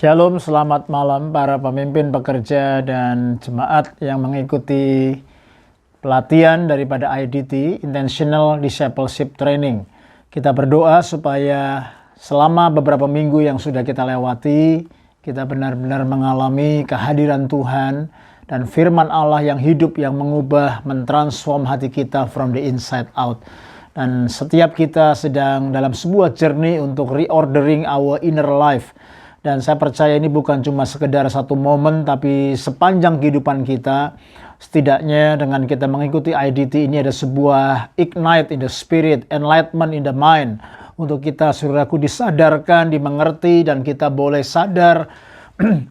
Shalom, selamat malam para pemimpin, pekerja, dan jemaat yang mengikuti pelatihan daripada IDT, Intentional Discipleship Training. Kita berdoa supaya selama beberapa minggu yang sudah kita lewati, kita benar-benar mengalami kehadiran Tuhan dan firman Allah yang hidup, yang mengubah, mentransform hati kita from the inside out. Dan setiap kita sedang dalam sebuah journey untuk reordering our inner life. Dan saya percaya ini bukan cuma sekedar satu momen, tapi sepanjang kehidupan kita. Setidaknya dengan kita mengikuti IDT ini ada sebuah ignite in the spirit, enlightenment in the mind. Untuk kita, saudaraku, disadarkan, dimengerti, dan kita boleh sadar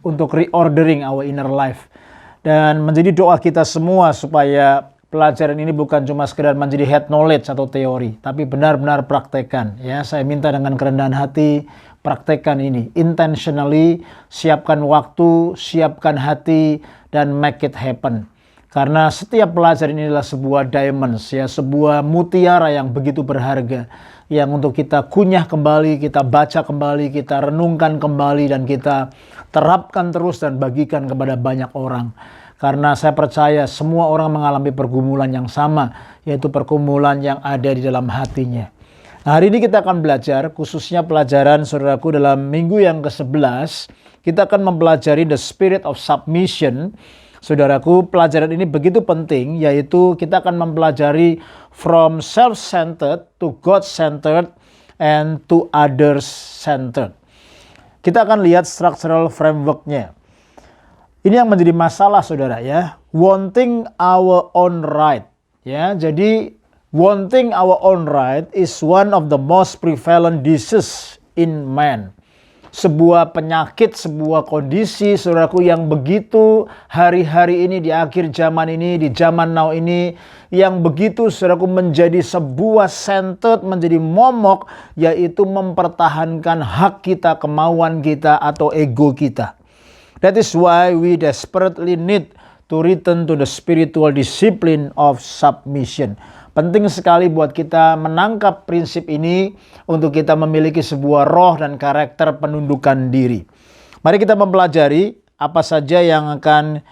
untuk reordering our inner life. Dan menjadi doa kita semua supaya pelajaran ini bukan cuma sekedar menjadi head knowledge atau teori, tapi benar-benar praktekkan. Ya, saya minta dengan kerendahan hati, praktekkan ini, intentionally, siapkan waktu, siapkan hati, dan make it happen. Karena setiap pelajaran ini adalah sebuah diamonds, ya, sebuah mutiara yang begitu berharga, yang untuk kita kunyah kembali, kita baca kembali, kita renungkan kembali, dan kita terapkan terus dan bagikan kepada banyak orang. Karena saya percaya semua orang mengalami pergumulan yang sama, yaitu pergumulan yang ada di dalam hatinya. Nah, hari ini kita akan belajar, khususnya pelajaran saudaraku dalam minggu yang ke-11, kita akan mempelajari the spirit of submission. Saudaraku, pelajaran ini begitu penting, yaitu kita akan mempelajari from self-centered to God-centered and to others-centered. Kita akan lihat structural framework-nya. Ini yang menjadi masalah, saudara, ya. Wanting our own right. Ya, jadi wanting our own right is one of the most prevalent diseases in man. Sebuah penyakit, sebuah kondisi, saudaraku, yang begitu hari-hari ini, di akhir zaman ini, di zaman now ini, yang begitu, saudaraku, menjadi sebuah centered, menjadi momok, yaitu mempertahankan hak kita, kemauan kita, atau ego kita. That is why we desperately need to return to the spiritual discipline of submission. Penting sekali buat kita menangkap prinsip ini untuk kita memiliki sebuah roh dan karakter penundukan diri. Mari kita mempelajari apa saja yang akan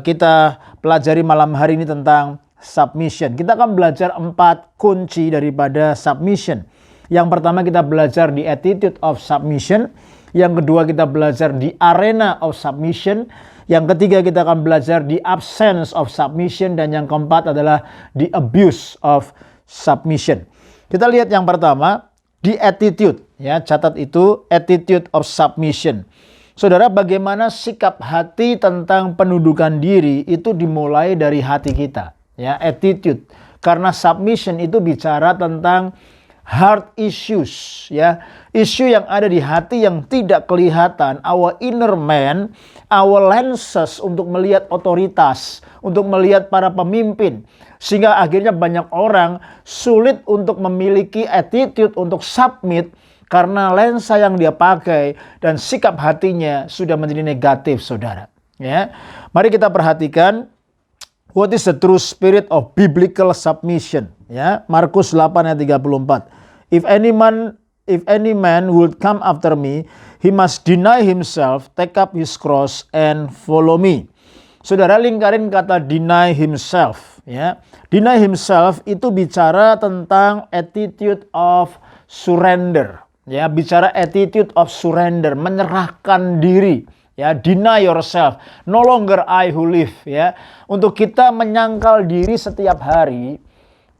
kita pelajari malam hari ini tentang submission. Kita akan belajar 4 kunci daripada submission. Yang pertama kita belajar di attitude of submission. Yang kedua kita belajar di arena of submission. Yang ketiga kita akan belajar di absence of submission. Dan yang keempat adalah the abuse of submission. Kita lihat yang pertama di attitude. Ya, catat itu attitude of submission. Saudara, bagaimana sikap hati tentang penundukan diri itu dimulai dari hati kita. Ya, attitude. Karena submission itu bicara tentang heart issues, ya, isu yang ada di hati yang tidak kelihatan, our inner man, our lenses untuk melihat otoritas, untuk melihat para pemimpin, sehingga akhirnya banyak orang sulit untuk memiliki attitude untuk submit karena lensa yang dia pakai dan sikap hatinya sudah menjadi negatif, saudara. Ya, mari kita perhatikan what is the true spirit of biblical submission. Ya, Markus 8 ayat 34. If any man would come after me, he must deny himself, take up his cross, and follow me. Saudara, lingkarin kata deny himself. Ya, deny himself itu bicara tentang attitude of surrender. Ya, bicara attitude of surrender, menyerahkan diri. Ya, deny yourself, no longer I who live. Ya, untuk kita menyangkal diri setiap hari.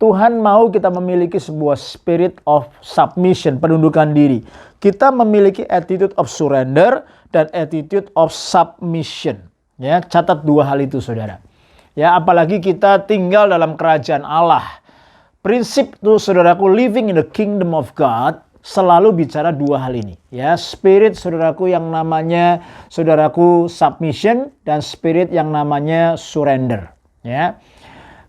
Tuhan mau kita memiliki sebuah spirit of submission, penundukan diri. Kita memiliki attitude of surrender dan attitude of submission. Ya, catat 2 hal itu, saudara. Ya, apalagi kita tinggal dalam kerajaan Allah. Prinsip itu, saudaraku, living in the kingdom of God selalu bicara 2 hal ini. Ya, spirit, saudaraku, yang namanya, saudaraku, submission, dan spirit yang namanya surrender. Ya.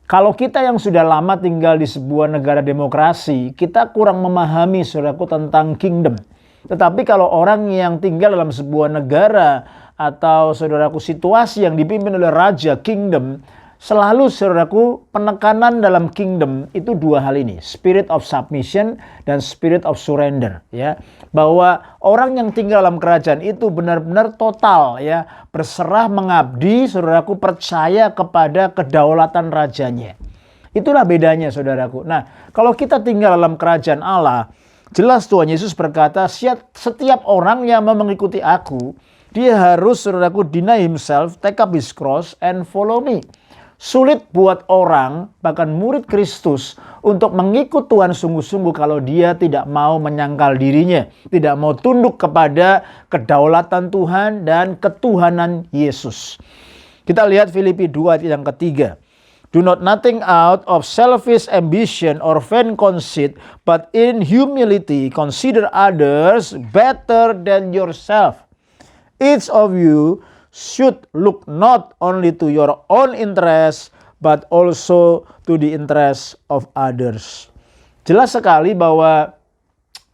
Kalau kita yang sudah lama tinggal di sebuah negara demokrasi, kita kurang memahami, saudaraku, tentang kingdom. Tetapi kalau orang yang tinggal dalam sebuah negara atau, saudaraku, situasi yang dipimpin oleh raja, kingdom, Selalu saudaraku, penekanan dalam kingdom itu dua hal ini, spirit of submission dan spirit of surrender, ya. Bahwa orang yang tinggal dalam kerajaan itu benar-benar total, ya, berserah mengabdi, saudaraku, percaya kepada kedaulatan rajanya. Itulah bedanya, saudaraku. Nah, kalau kita tinggal dalam kerajaan Allah, jelas Tuhan Yesus berkata, setiap orang yang mau mengikuti aku, dia harus, saudaraku, deny himself, take up his cross, and follow me. Sulit buat orang, bahkan murid Kristus, untuk mengikut Tuhan sungguh-sungguh kalau dia tidak mau menyangkal dirinya, tidak mau tunduk kepada kedaulatan Tuhan dan ketuhanan Yesus. Kita lihat Filipi 2 ayat yang ketiga. Do not nothing out of selfish ambition or vain conceit, but in humility consider others better than yourself. Each of you should look not only to your own interest, but also to the interest of others. Jelas sekali bahwa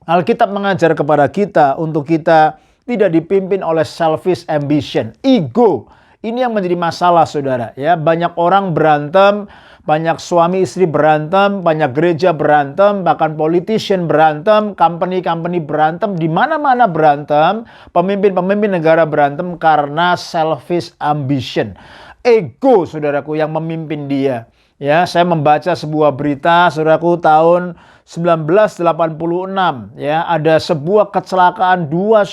Alkitab mengajar kepada kita untuk kita tidak dipimpin oleh selfish ambition, ego. Ini yang menjadi masalah, saudara. Ya, banyak orang berantem, banyak suami istri berantem, banyak gereja berantem, bahkan politician berantem, company berantem, di mana-mana berantem, pemimpin-pemimpin negara berantem karena selfish ambition. Ego, saudaraku, yang memimpin dia. Ya, saya membaca sebuah berita, saudaraku, tahun 1986, ya, ada sebuah kecelakaan dua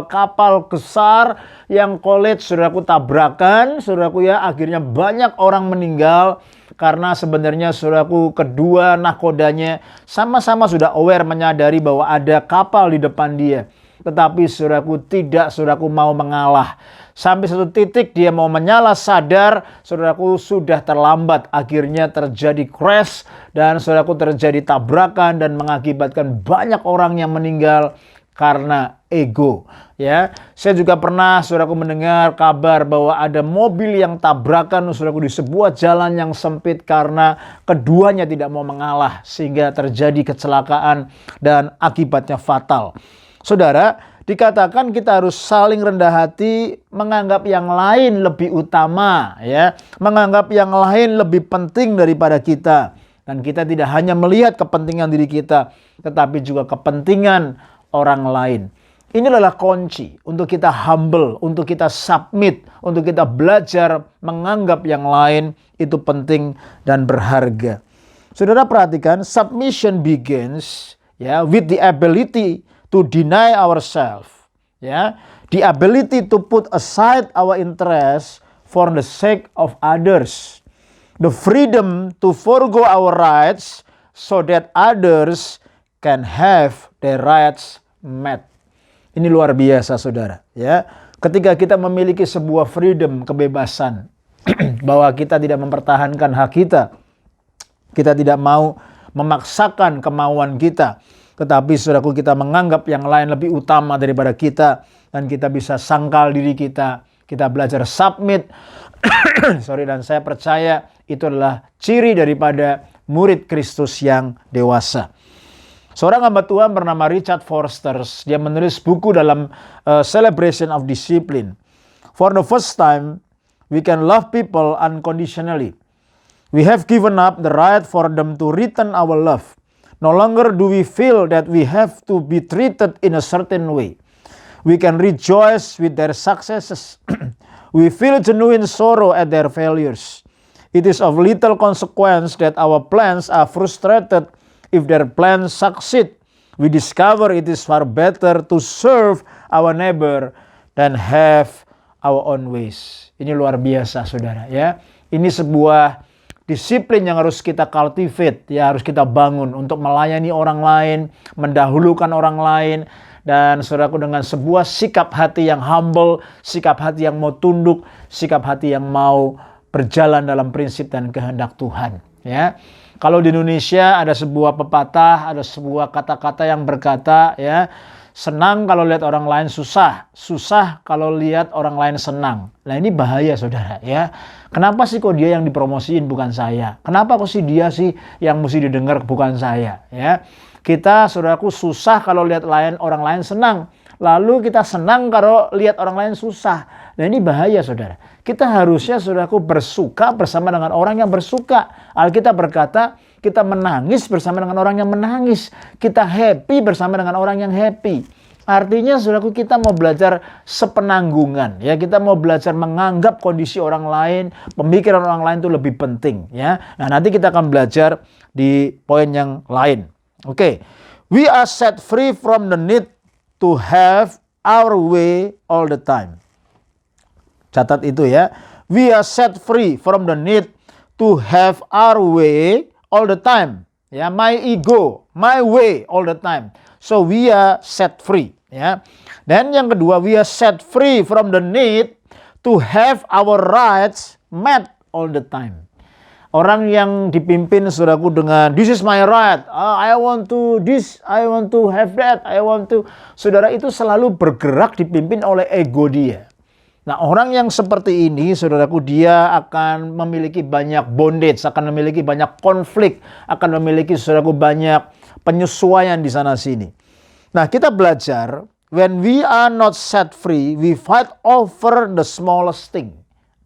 kapal besar yang collide, saudaraku, tabrakan, saudaraku, ya, akhirnya banyak orang meninggal karena sebenarnya, saudaraku, kedua nakodanya sama-sama sudah aware, menyadari bahwa ada kapal di depan dia. Tetapi saudaraku tidak, saudaraku, mau mengalah. Sampai satu titik dia mau menyala, sadar, saudaraku, sudah terlambat. Akhirnya terjadi crash dan saudaraku terjadi tabrakan dan mengakibatkan banyak orang yang meninggal karena ego. Ya, saya juga pernah, saudaraku, mendengar kabar bahwa ada mobil yang tabrakan, saudaraku, di sebuah jalan yang sempit karena keduanya tidak mau mengalah sehingga terjadi kecelakaan dan akibatnya fatal. Saudara, dikatakan kita harus saling rendah hati, menganggap yang lain lebih utama, ya, menganggap yang lain lebih penting daripada kita. Dan kita tidak hanya melihat kepentingan diri kita, tetapi juga kepentingan orang lain. Ini adalah kunci untuk kita humble, untuk kita submit, untuk kita belajar menganggap yang lain itu penting dan berharga. Saudara perhatikan, submission begins, ya, with the ability to deny ourselves, ya, the ability to put aside our interest for the sake of others, the freedom to forgo our rights so that others can have their rights met. Ini luar biasa, saudara, ya. Ketika kita memiliki sebuah freedom, kebebasan, bahwa kita tidak mempertahankan hak kita tidak mau memaksakan kemauan kita, tetapi saudaraku, kita menganggap yang lain lebih utama daripada kita, dan kita bisa sangkal diri kita belajar submit. Dan saya percaya itu adalah ciri daripada murid Kristus yang dewasa. Seorang hamba Tuhan bernama Richard Foster, dia menulis buku dalam Celebration of Discipline. For the first time, we can love people unconditionally. We have given up the right for them to return our love. No longer do we feel that we have to be treated in a certain way. We can rejoice with their successes. We feel genuine sorrow at their failures. It is of little consequence that our plans are frustrated if their plans succeed. We discover it is far better to serve our neighbor than have our own ways. Ini luar biasa, saudara, ya. Ini sebuah disiplin yang harus kita cultivate, ya, harus kita bangun untuk melayani orang lain, mendahulukan orang lain, dan saudaraku, dengan sebuah sikap hati yang humble, sikap hati yang mau tunduk, sikap hati yang mau berjalan dalam prinsip dan kehendak Tuhan, ya. Kalau di Indonesia ada sebuah pepatah, ada sebuah kata-kata yang berkata, ya, senang kalau lihat orang lain susah, susah kalau lihat orang lain senang. Nah, ini bahaya, saudara, ya. Kenapa sih kok dia yang dipromosiin bukan saya? Kenapa kok sih dia sih yang mesti didengar bukan saya? Ya, kita, saudaraku, susah kalau lihat orang lain senang. Lalu kita senang kalau lihat orang lain susah. Nah ini bahaya saudara. Kita harusnya saudaraku bersuka bersama dengan orang yang bersuka. Alkitab berkata kita menangis bersama dengan orang yang menangis. Kita happy bersama dengan orang yang happy. Artinya saudaraku kita mau belajar sepenanggungan. Ya, kita mau belajar menganggap kondisi orang lain, pemikiran orang lain itu lebih penting. Ya, nah nanti kita akan belajar di poin yang lain. Oke. We are set free from the need to have our way all the time. Catat itu ya. We are set free from the need to have our way all the time. Ya, my ego, my way all the time. So we are set free. Ya. Dan yang kedua, we are set free from the need to have our rights met all the time. Orang yang dipimpin saudaraku dengan this is my right, I want to this, I want to have that, I want to. Saudara itu selalu bergerak dipimpin oleh ego dia. Nah orang yang seperti ini saudaraku dia akan memiliki banyak bondage, akan memiliki banyak konflik, akan memiliki saudaraku banyak penyesuaian di sana sini. Nah kita belajar when we are not set free, we fight over the smallest thing.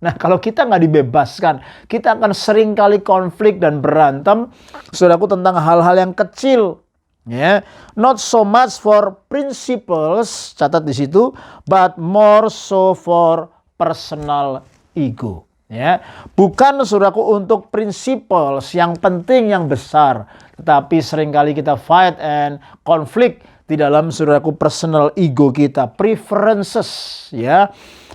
Nah kalau kita nggak dibebaskan, kita akan sering kali konflik dan berantem, saudaraku tentang hal-hal yang kecil. Ya, not so much for principles, catat di situ, but more so for personal ego. Ya, bukan saudaraku untuk principles yang penting yang besar, tetapi sering kali kita fight and konflik di dalam saudaraku personal ego kita, preferences. Ya.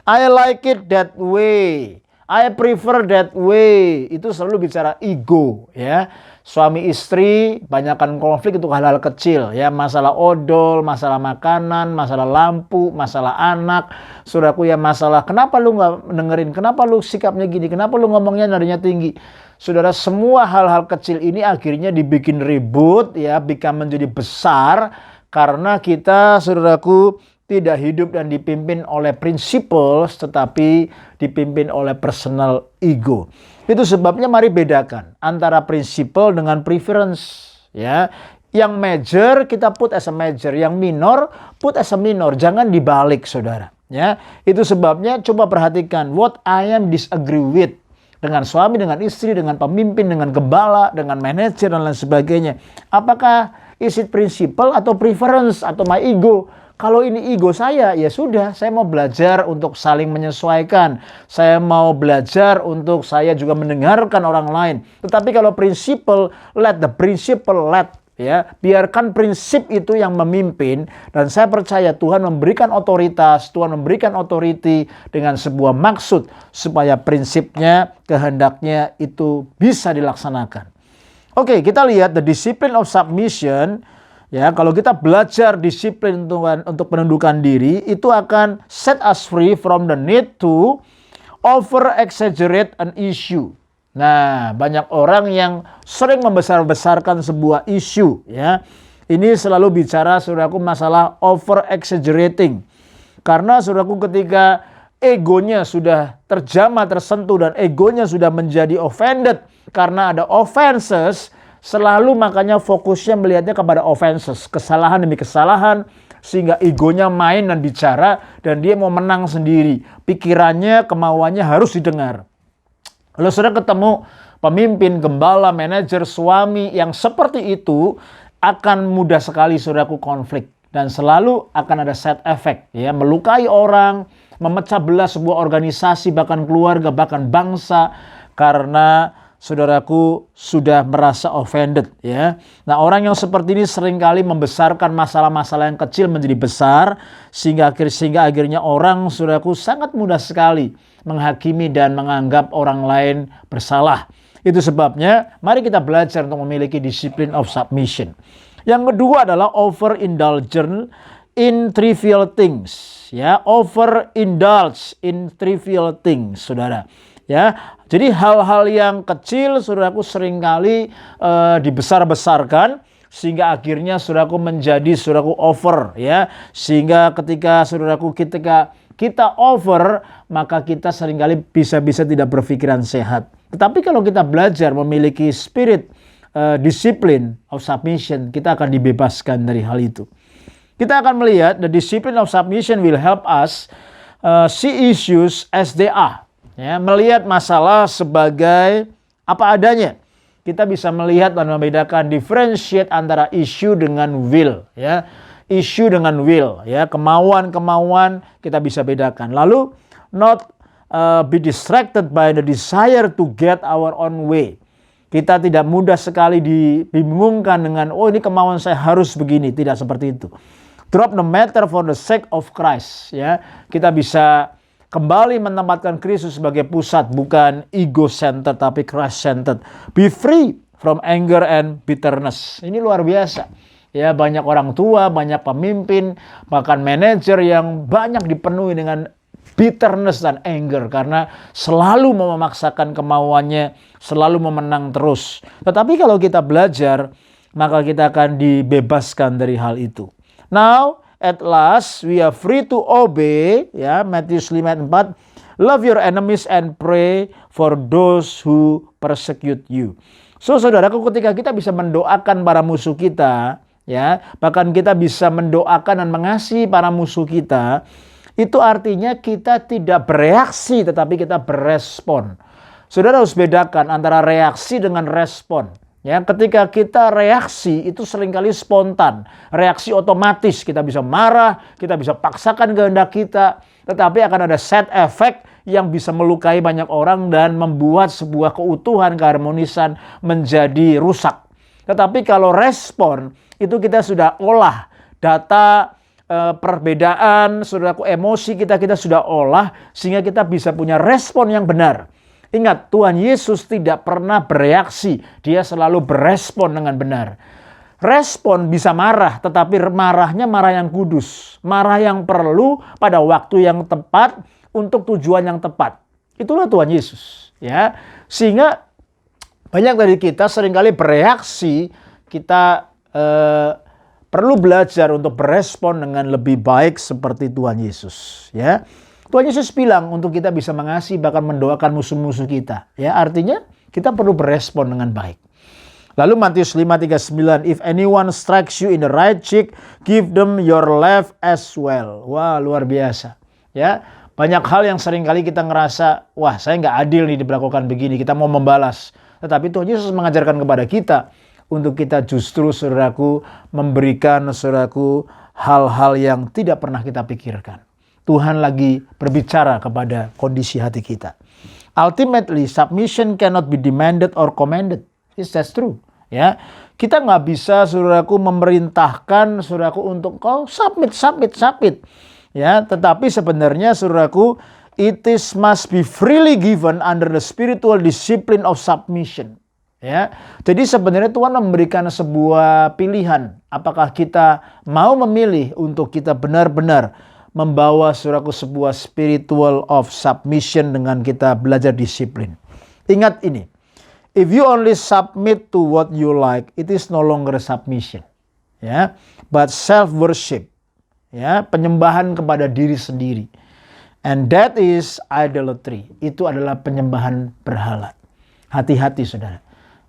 I like it that way. I prefer that way. Itu selalu bicara ego, ya. Suami istri banyakkan konflik itu hal-hal kecil, ya. Masalah odol, masalah makanan, masalah lampu, masalah anak. Saudaraku ya masalah, kenapa lu nggak dengerin? Kenapa lu sikapnya gini? Kenapa lu ngomongnya nadanya tinggi? Saudara, semua hal-hal kecil ini akhirnya dibikin ribut, ya, menjadi besar karena kita, saudaraku, tidak hidup dan dipimpin oleh principles, tetapi dipimpin oleh personal ego. Itu sebabnya mari bedakan antara principle dengan preference. Ya, yang major kita put as a major, yang minor put as a minor. Jangan dibalik, saudara. Ya, itu sebabnya coba perhatikan what I am disagree with dengan suami, dengan istri, dengan pemimpin, dengan gembala, dengan manajer dan lain sebagainya. Apakah is it principle atau preference atau my ego? Kalau ini ego saya, ya sudah, saya mau belajar untuk saling menyesuaikan. Saya mau belajar untuk saya juga mendengarkan orang lain. Tetapi kalau prinsipal, let the principle lead. Ya, biarkan prinsip itu yang memimpin. Dan saya percaya Tuhan memberikan otoritas, Tuhan memberikan authority dengan sebuah maksud. Supaya prinsipnya, kehendaknya itu bisa dilaksanakan. Oke, kita lihat the discipline of submission. Ya, kalau kita belajar disiplin untuk penundukan diri, itu akan set us free from the need to over exaggerate an issue. Nah, banyak orang yang sering membesar-besarkan sebuah isu, ya. Ini selalu bicara, saudaraku, masalah over exaggerating. Karena saudaraku ketika egonya sudah terjamah, tersentuh dan egonya sudah menjadi offended karena ada offenses, selalu makanya fokusnya melihatnya kepada offenses, kesalahan demi kesalahan, sehingga egonya main dan bicara dan dia mau menang sendiri. Pikirannya, kemauannya harus didengar. Kalau sudah ketemu pemimpin, gembala, manajer, suami yang seperti itu, akan mudah sekali saudaraku konflik dan selalu akan ada side effect, ya, melukai orang, memecah belah sebuah organisasi, bahkan keluarga, bahkan bangsa, karena saudaraku sudah merasa offended, ya. Nah, orang yang seperti ini seringkali membesarkan masalah-masalah yang kecil menjadi besar sehingga akhirnya orang, saudaraku, sangat mudah sekali menghakimi dan menganggap orang lain bersalah. Itu sebabnya mari kita belajar untuk memiliki discipline of submission. Yang kedua adalah overindulgence in trivial things, ya. Overindulge in trivial things, saudara. Ya, jadi hal-hal yang kecil, saudaraku, seringkali dibesar-besarkan sehingga akhirnya saudaraku menjadi saudaraku over, ya. Sehingga ketika saudaraku kita over, maka kita seringkali bisa tidak berpikiran sehat. Tetapi kalau kita belajar memiliki spirit discipline of submission, kita akan dibebaskan dari hal itu. Kita akan melihat the discipline of submission will help us see issues as they are. Ya, melihat masalah sebagai apa adanya. Kita bisa melihat dan membedakan, differentiate antara issue dengan will, ya. Issue dengan will, ya, kemauan-kemauan kita bisa bedakan. Lalu not be distracted by the desire to get our own way. Kita tidak mudah sekali dibingungkan dengan, oh ini kemauan saya harus begini. Tidak seperti itu. Drop the matter for the sake of Christ, ya. Kita bisa kembali menempatkan Kristus sebagai pusat, bukan ego-centered tapi Christ-centered. Be free from anger and bitterness. Ini luar biasa. Ya, banyak orang tua, banyak pemimpin, bahkan manajer yang banyak dipenuhi dengan bitterness dan anger karena selalu mau memaksakan kemauannya, selalu memenang terus. Tetapi kalau kita belajar, maka kita akan dibebaskan dari hal itu. Now, at last, we are free to obey. Ya, Matius 5:4. Love your enemies and pray for those who persecute you. So, saudaraku, ketika kita bisa mendoakan para musuh kita, ya, bahkan kita bisa mendoakan dan mengasihi para musuh kita, itu artinya kita tidak bereaksi, tetapi kita berespon. Saudara harus bedakan antara reaksi dengan respon. Ya, ketika kita reaksi itu seringkali spontan, reaksi otomatis, kita bisa marah, kita bisa paksakan kehendak kita, tetapi akan ada side effect yang bisa melukai banyak orang dan membuat sebuah keutuhan, keharmonisan menjadi rusak. Tetapi kalau respon, itu kita sudah olah data, perbedaan, saudaraku, emosi kita sudah olah sehingga kita bisa punya respon yang benar. Ingat, Tuhan Yesus tidak pernah bereaksi, dia selalu berespon dengan benar. Respon bisa marah, tetapi marahnya marah yang kudus, marah yang perlu pada waktu yang tepat untuk tujuan yang tepat. Itulah Tuhan Yesus, ya. Sehingga banyak dari kita seringkali bereaksi, kita perlu belajar untuk berespon dengan lebih baik seperti Tuhan Yesus, ya. Tuhan Yesus bilang untuk kita bisa mengasihi bahkan mendoakan musuh-musuh kita. Ya, artinya kita perlu berespon dengan baik. Lalu Matius 5:39, if anyone strikes you in the right cheek, give them your left as well. Wah, luar biasa. Ya, banyak hal yang seringkali kita ngerasa, wah saya nggak adil nih diperlakukan begini, kita mau membalas. Tetapi Tuhan Yesus mengajarkan kepada kita untuk kita justru, saudaraku, memberikan, saudaraku, hal-hal yang tidak pernah kita pikirkan. Tuhan lagi berbicara kepada kondisi hati kita. Ultimately, submission cannot be demanded or commanded. That's true. Ya, kita nggak bisa, saudaraku, memerintahkan saudaraku untuk kau submit. Ya, tetapi sebenarnya, saudaraku, it must be freely given under the spiritual discipline of submission. Ya, jadi sebenarnya Tuhan memberikan sebuah pilihan. Apakah kita mau memilih untuk kita benar-benar membawa, saudaraku, sebuah spiritual of submission dengan kita belajar disiplin. Ingat ini, if you only submit to what you like, it is no longer submission, ya, but self-worship, ya, penyembahan kepada diri sendiri, and that is idolatry. Itu adalah penyembahan berhala. Hati-hati, saudara.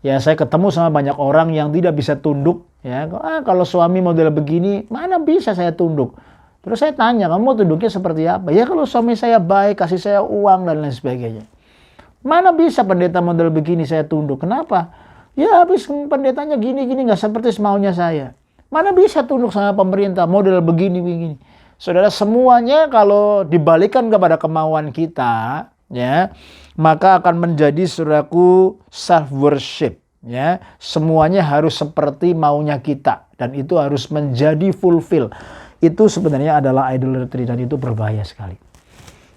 Ya, saya ketemu sama banyak orang yang tidak bisa tunduk. Ya, kalau suami model begini, mana bisa saya tunduk? Terus saya tanya, kamu tunduknya seperti apa? Ya kalau suami saya baik, kasih saya uang dan lain sebagainya. Mana bisa pendeta model begini saya tunduk? Kenapa? Ya habis pendetanya gini-gini, gak seperti semaunya saya. Mana bisa tunduk sama pemerintah model begini-begini? Saudara, semuanya kalau dibalikan kepada kemauan kita, ya, maka akan menjadi, saudaraku, self-worship. Ya, semuanya harus seperti maunya kita. Dan itu harus menjadi fulfill. Itu sebenarnya adalah idolatry dan itu berbahaya sekali.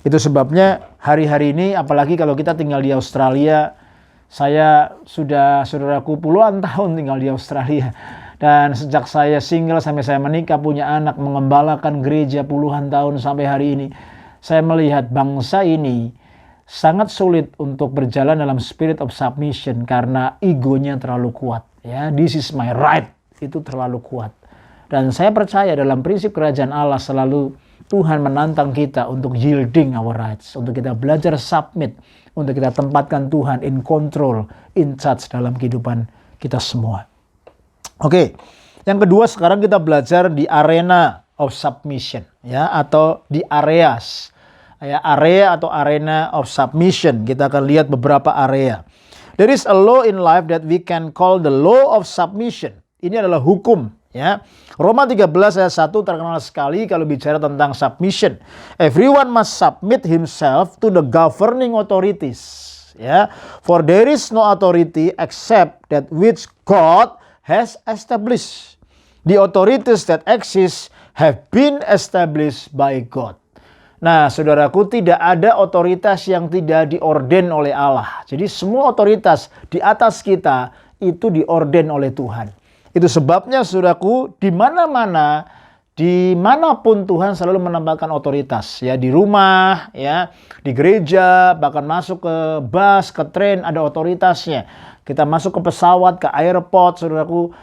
Itu sebabnya hari-hari ini, apalagi kalau kita tinggal di Australia, saya sudah, saudaraku, puluhan tahun tinggal di Australia. Dan sejak saya single sampai saya menikah, punya anak, mengembalakan gereja puluhan tahun sampai hari ini, saya melihat bangsa ini sangat sulit untuk berjalan dalam spirit of submission karena egonya terlalu kuat. Ya, this is my right, itu terlalu kuat. Dan saya percaya dalam prinsip kerajaan Allah selalu Tuhan menantang kita untuk yielding our rights, untuk kita belajar submit, untuk kita tempatkan Tuhan in control, in charge dalam kehidupan kita semua. Oke, yang kedua sekarang kita belajar di arena of submission, ya, atau di areas ya, area atau arena of submission. Kita akan lihat beberapa area. There is a law in life that we can call the law of submission. Ini adalah hukum, ya. Roma 13 ayat 1 terkenal sekali kalau bicara tentang submission. Everyone must submit himself to the governing authorities, ya. For there is no authority except that which God has established. The authorities that exist have been established by God. Nah, saudaraku, tidak ada otoritas yang tidak diorden oleh Allah. Jadi semua otoritas di atas kita itu diorden oleh Tuhan. Itu sebabnya, saudaraku, di mana-mana, dimanapun Tuhan selalu menambahkan otoritas. Ya, di rumah, ya, di gereja, bahkan masuk ke bus, ke tren, ada otoritasnya. Kita masuk ke pesawat, ke airport, saudaraku,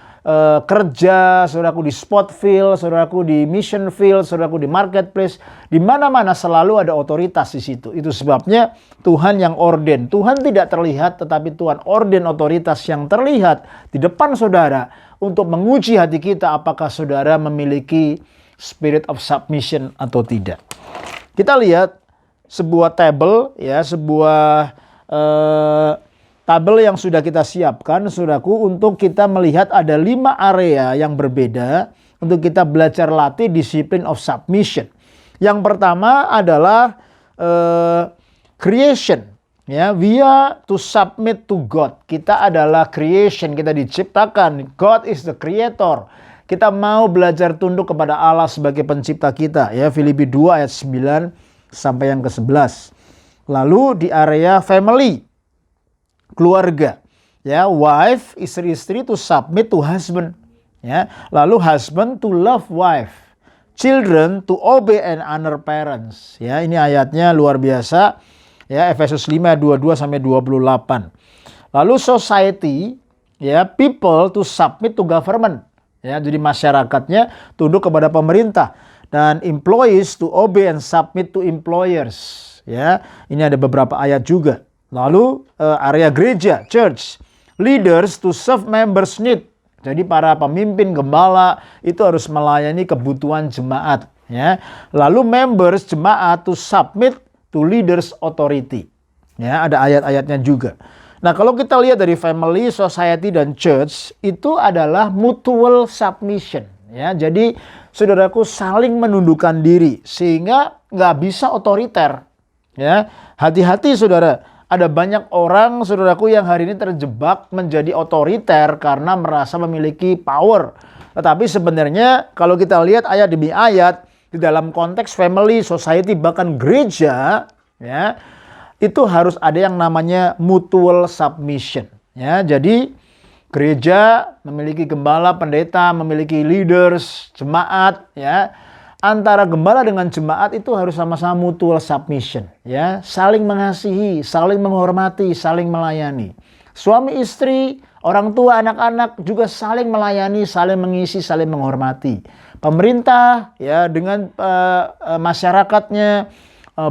kerja, saudaraku di spot field, saudaraku di mission field, saudaraku di marketplace, di mana-mana selalu ada otoritas di situ. Itu sebabnya Tuhan yang orden. Tuhan tidak terlihat, tetapi Tuhan orden otoritas yang terlihat di depan saudara untuk menguji hati kita apakah saudara memiliki spirit of submission atau tidak. Kita lihat sebuah tabel, ya, sebuah tabel yang sudah kita siapkan, saudaraku, untuk kita melihat ada 5 area yang berbeda untuk kita belajar latih disiplin of submission. Yang pertama adalah creation. Ya, we are to submit to God. Kita adalah creation, kita diciptakan. God is the creator. Kita mau belajar tunduk kepada Allah sebagai pencipta kita. Ya, Filipi 2 ayat 9 sampai yang ke-11. Lalu di area family, keluarga, ya, wife, istri-istri to submit to husband, ya. Lalu husband to love wife, children to obey and honor parents. Ya, ini ayatnya luar biasa. Ya, Efesus 5 22 sampai 28. Lalu society, ya, people to submit to government. Ya, jadi masyarakatnya tunduk kepada pemerintah, dan employees to obey and submit to employers. Ya, ini ada beberapa ayat juga. Lalu area gereja, church, leaders to serve members' need. Jadi para pemimpin gembala itu harus melayani kebutuhan jemaat, ya. Lalu members jemaat to submit to leaders' authority. Ya, ada ayat-ayatnya juga. Nah, kalau kita lihat dari family, society, dan church, itu adalah mutual submission. Ya, jadi saudaraku saling menundukkan diri sehingga nggak bisa otoriter. Ya, hati-hati saudara. Ada banyak orang, saudaraku, yang hari ini terjebak menjadi otoriter karena merasa memiliki power. Tetapi sebenarnya kalau kita lihat ayat demi ayat, di dalam konteks family, society, bahkan gereja, ya, itu harus ada yang namanya mutual submission. Ya, jadi gereja memiliki gembala, pendeta, memiliki leaders, jemaat, ya. Antara gembala dengan jemaat itu harus sama-sama mutual submission, ya, saling mengasihi, saling menghormati, saling melayani. Suami istri, orang tua, anak-anak juga saling melayani, saling mengisi, saling menghormati. Pemerintah, ya, dengan masyarakatnya,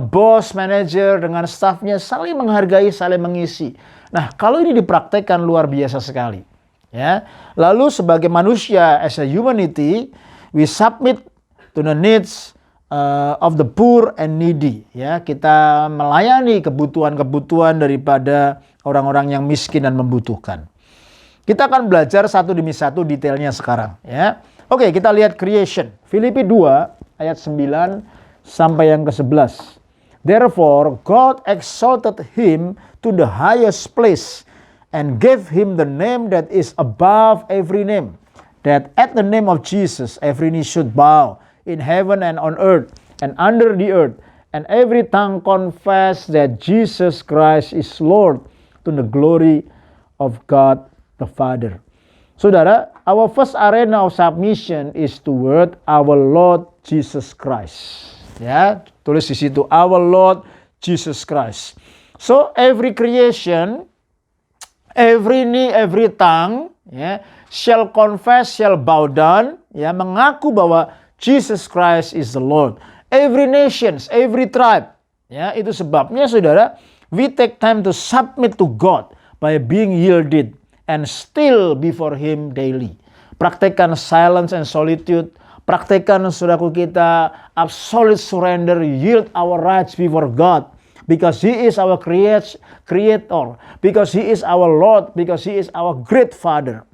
bos, manajer dengan stafnya saling menghargai, saling mengisi. Nah, kalau ini dipraktekkan luar biasa sekali, ya. Lalu sebagai manusia, as a humanity, we submit to the needs of the poor and needy. Ya, kita melayani kebutuhan-kebutuhan daripada orang-orang yang miskin dan membutuhkan. Kita akan belajar satu demi satu detailnya sekarang. Ya, oke, kita lihat creation. Filipi 2 ayat 9 sampai yang ke-11. Therefore God exalted him to the highest place and gave him the name that is above every name, that at the name of Jesus every knee should bow, in heaven and on earth and under the earth, and every tongue confess that Jesus Christ is Lord, to the glory of God the Father. Saudara, our first arena of submission is toward our Lord Jesus Christ. Ya, tulis di situ, our Lord Jesus Christ. So every creation, every knee, every tongue, ya, shall confess, shall bow down, ya, mengaku bahwa Jesus Christ is the Lord. Every nations, every tribe. Ya, itu sebabnya saudara, we take time to submit to God by being yielded and still before Him daily. Praktekkan silence and solitude, Praktekkan saudaraku kita absolute surrender, yield our rights before God. Because He is our creator. Because He is our Lord. Because He is our great Father.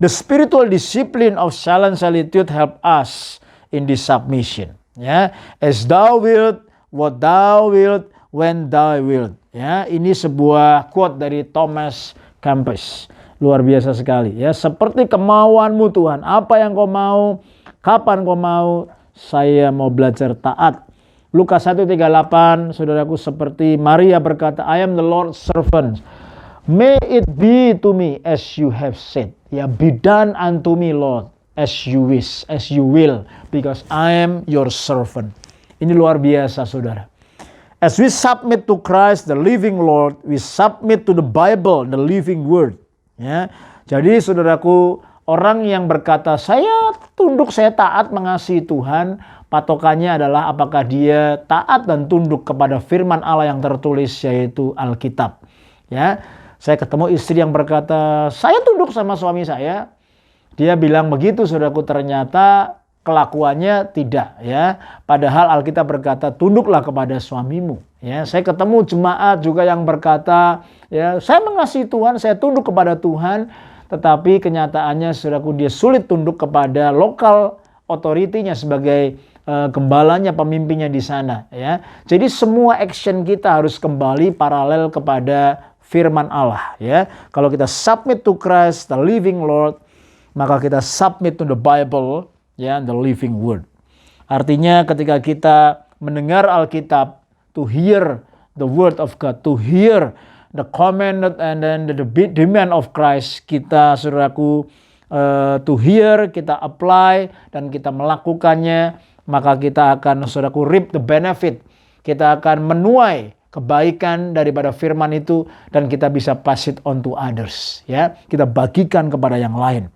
The spiritual discipline of silent solitude help us in this submission. Ya, as thou wilt, what thou wilt, when thou wilt. Ya, ini sebuah quote dari Thomas Campus. Luar biasa sekali. Ya, seperti kemauanmu Tuhan. Apa yang kau mau? Kapan kau mau? Saya mau belajar taat. Lukas 1:38, saudaraku, seperti Maria berkata, I am the Lord's servant. May it be to me as you have said. Ya, be done unto me, Lord, as you wish, as you will, because I am your servant. Ini luar biasa, saudara. As we submit to Christ, the living Lord, we submit to the Bible, the living word. Ya, jadi saudaraku, orang yang berkata, saya tunduk, saya taat mengasihi Tuhan, patokannya adalah apakah dia taat dan tunduk kepada firman Allah yang tertulis, yaitu Alkitab. Ya, saya ketemu istri yang berkata, saya tunduk sama suami saya. Dia bilang begitu, saudaraku, ternyata kelakuannya tidak. Ya, padahal Alkitab berkata, tunduklah kepada suamimu. Ya, saya ketemu jemaat juga yang berkata, ya, saya mengasihi Tuhan, saya tunduk kepada Tuhan. Tetapi kenyataannya, saudaraku, dia sulit tunduk kepada lokal otoritinya sebagai gembalanya, pemimpinnya di sana. Ya, jadi semua action kita harus kembali paralel kepada firman Allah. Ya, kalau kita submit to Christ, the living Lord, maka kita submit to the Bible, ya, the living word. Artinya ketika kita mendengar Alkitab, to hear the word of God, to hear the commandment and then the demand of Christ, kita, saudaraku, to hear, kita apply, dan kita melakukannya, maka kita akan, saudaraku, reap the benefit. Kita akan menuai kebaikan daripada firman itu, dan kita bisa pass it on to others. Ya, kita bagikan kepada yang lain.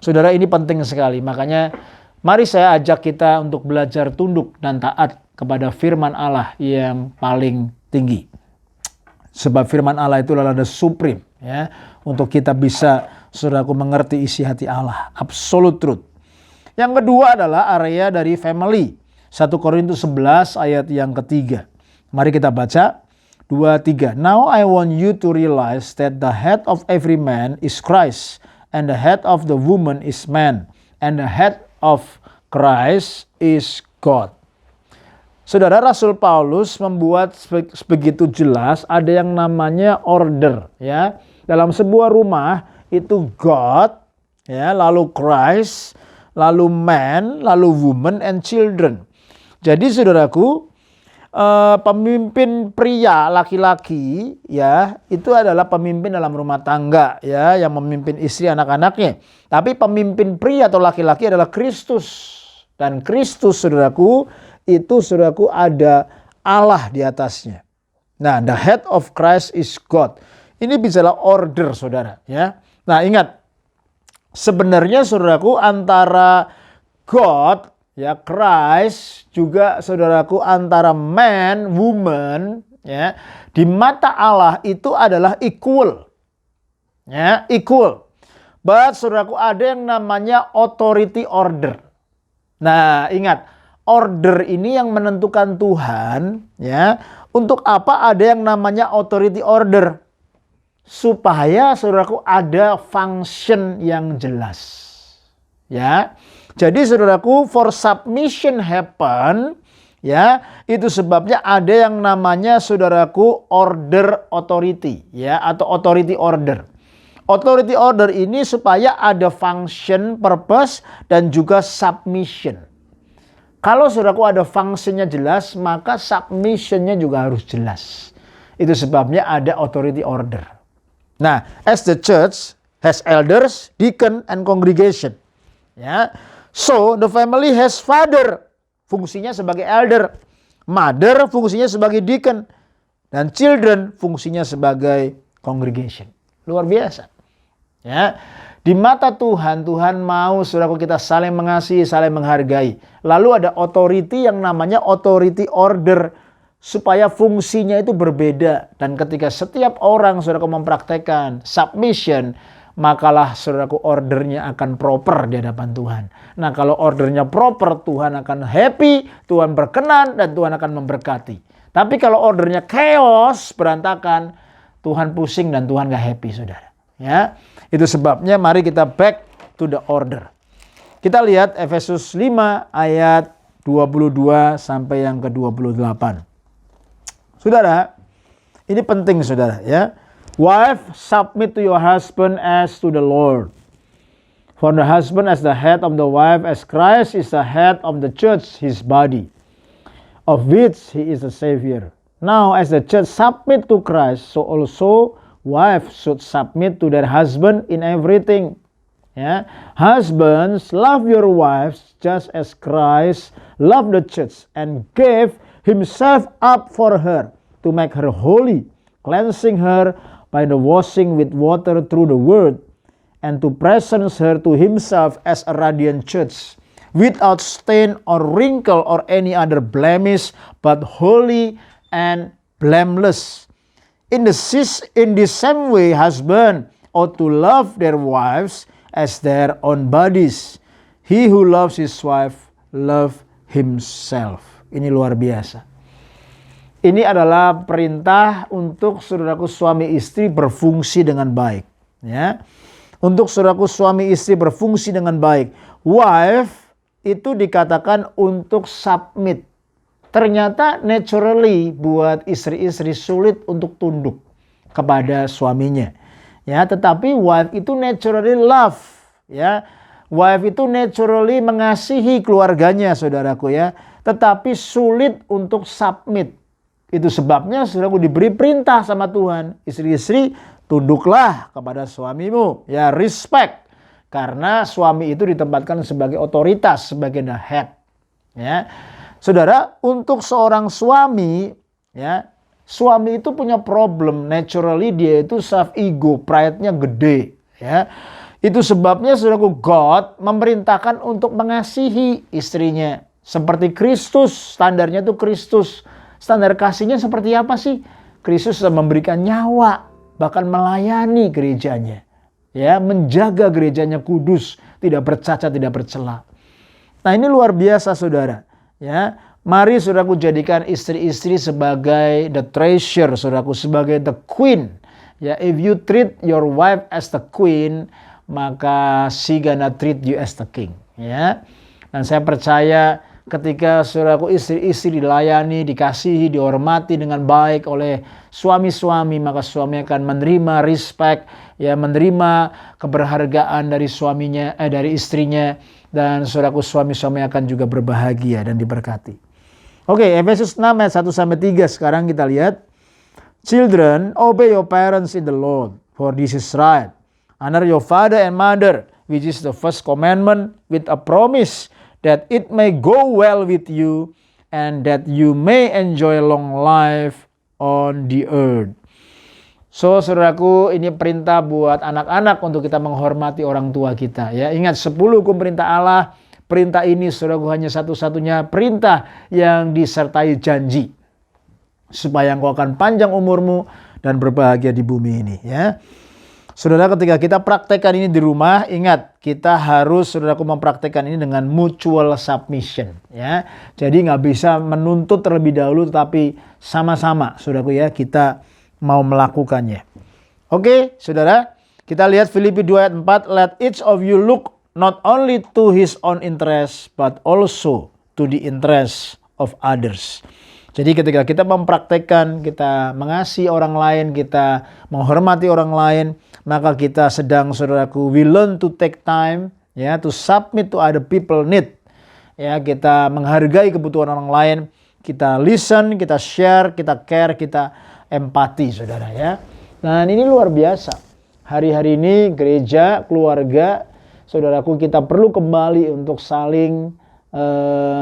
Saudara, ini penting sekali. Makanya mari saya ajak kita untuk belajar tunduk dan taat kepada firman Allah yang paling tinggi. Sebab firman Allah itu adalah the supreme, ya, untuk kita bisa, saudaraku, mengerti isi hati Allah, absolute truth. Yang kedua adalah area dari family. 1 Korintus 11 ayat yang ketiga. Mari kita baca 2-3. Now I want you to realize that the head of every man is Christ, and the head of the woman is man, and the head of Christ is God. Saudara, Rasul Paulus membuat begitu jelas ada yang namanya order, ya. Dalam sebuah rumah itu God, ya, lalu Christ, lalu man, lalu woman and children. Jadi saudaraku, pemimpin pria laki-laki, ya, itu adalah pemimpin dalam rumah tangga, ya, yang memimpin istri anak-anaknya. Tapi pemimpin pria atau laki-laki adalah Kristus. Dan Kristus, saudaraku, itu, saudaraku, ada Allah di atasnya. Nah, the head of Christ is God. Ini bicara order, saudara, ya. Nah, ingat, sebenarnya, saudaraku, antara God, ya, Christ, juga, saudaraku, antara man, woman, ya, di mata Allah itu adalah equal. Ya, equal. But, saudaraku, ada yang namanya authority order. Nah, ingat, order ini yang menentukan Tuhan, ya. Untuk apa ada yang namanya authority order? Supaya, saudaraku, ada function yang jelas. Ya. Jadi, saudaraku, for submission happen, ya, itu sebabnya ada yang namanya, saudaraku, order authority, ya, atau authority order. Authority order ini supaya ada function, purpose, dan juga submission. Kalau, saudaraku, ada fungsinya jelas, maka submissionnya juga harus jelas. Itu sebabnya ada authority order. Nah, as the church has elders, deacon, and congregation. Ya, so the family has father, fungsinya sebagai elder, mother, fungsinya sebagai deacon, dan children, fungsinya sebagai congregation. Luar biasa. Ya, di mata Tuhan, Tuhan mau, saudaraku, kita saling mengasihi, saling menghargai. Lalu ada authority yang namanya authority order, supaya fungsinya itu berbeda. Dan ketika setiap orang, saudaraku, mempraktekkan submission, makalah saudaraku ordernya akan proper di hadapan Tuhan. Nah, kalau ordernya proper, Tuhan akan happy, Tuhan berkenan, dan Tuhan akan memberkati. Tapi kalau ordernya chaos, berantakan, Tuhan pusing dan Tuhan gak happy, saudara. Ya, itu sebabnya mari kita back to the order. Kita lihat Efesus 5 ayat 22 sampai yang ke-28. Saudara, ini penting saudara ya. Wife, submit to your husband as to the Lord. For the husband as the head of the wife, as Christ is the head of the church, his body, of which he is the Savior. Now as the church submit to Christ, so also wives should submit to their husband in everything. Ya. Husbands, love your wives just as Christ loved the church and gave himself up for her to make her holy, cleansing her by the washing with water through the word, and to present her to himself as a radiant church, without stain or wrinkle or any other blemish, but holy and blameless. In the same way, husbands ought to love their wives as their own bodies. He who loves his wife loves himself. Ini luar biasa. Ini adalah perintah untuk saudaraku suami istri berfungsi dengan baik. Ya. Untuk saudaraku suami istri berfungsi dengan baik. Wife itu dikatakan untuk submit. Ternyata naturally buat istri-istri sulit untuk tunduk kepada suaminya. Ya, tetapi wife itu naturally love. Ya. Wife itu naturally mengasihi keluarganya, saudaraku ya. Tetapi sulit untuk submit. Itu sebabnya saudaraku diberi perintah sama Tuhan. Istri-istri tunduklah kepada suamimu. Ya, respect. Karena suami itu ditempatkan sebagai otoritas, sebagai the head. Ya. Saudara, untuk seorang suami, ya, suami itu punya problem. Naturally dia itu self ego, pride-nya gede. Ya. Itu sebabnya saudaraku God memerintahkan untuk mengasihi istrinya. Seperti Kristus, standarnya itu Kristus. Standar kasihnya seperti apa sih? Kristus sudah memberikan nyawa, bahkan melayani gerejanya. Ya, menjaga gerejanya kudus, tidak bercacat, tidak bercela. Nah, ini luar biasa saudara. Ya, mari saudaraku jadikan istri-istri sebagai the treasure, saudaraku sebagai the queen. Ya, if you treat your wife as the queen, maka she gonna treat you as the king. Ya, dan saya percaya ketika saudaraku istri-istri dilayani, dikasihi, dihormati dengan baik oleh suami-suami, maka suami akan menerima respect, ya, menerima keberhargaan dari suaminya, dari istrinya, dan saudaraku suami-suami akan juga berbahagia dan diberkati. Oke, Efesus 6 ayat 1 sampai 3 sekarang kita lihat. Children, obey your parents in the Lord, for this is right. Honor your father and mother, which is the first commandment with a promise, that it may go well with you and that you may enjoy long life on the earth. So, saudaraku, ini perintah buat anak-anak untuk kita menghormati orang tua kita. Ya, ingat 10 hukum perintah Allah. Perintah ini, saudaraku, hanya satu-satunya perintah yang disertai janji, supaya engkau akan panjang umurmu dan berbahagia di bumi ini. Ya. Saudara, ketika kita praktekkan ini di rumah, ingat kita harus saudaraku mempraktekkan ini dengan mutual submission. Ya, jadi nggak bisa menuntut terlebih dahulu, tapi sama-sama, saudaraku ya, kita mau melakukannya. Oke, saudara, kita lihat Filipi 2 ayat 4. Let each of you look not only to his own interest, but also to the interest of others. Jadi ketika kita mempraktekkan, kita mengasihi orang lain, kita menghormati orang lain, maka kita sedang, saudaraku, we learn to take time, ya, to submit to other people need. Ya, kita menghargai kebutuhan orang lain, kita listen, kita share, kita care, kita empati, saudara ya. Nah, ini luar biasa. Hari-hari ini gereja, keluarga, saudaraku, kita perlu kembali untuk saling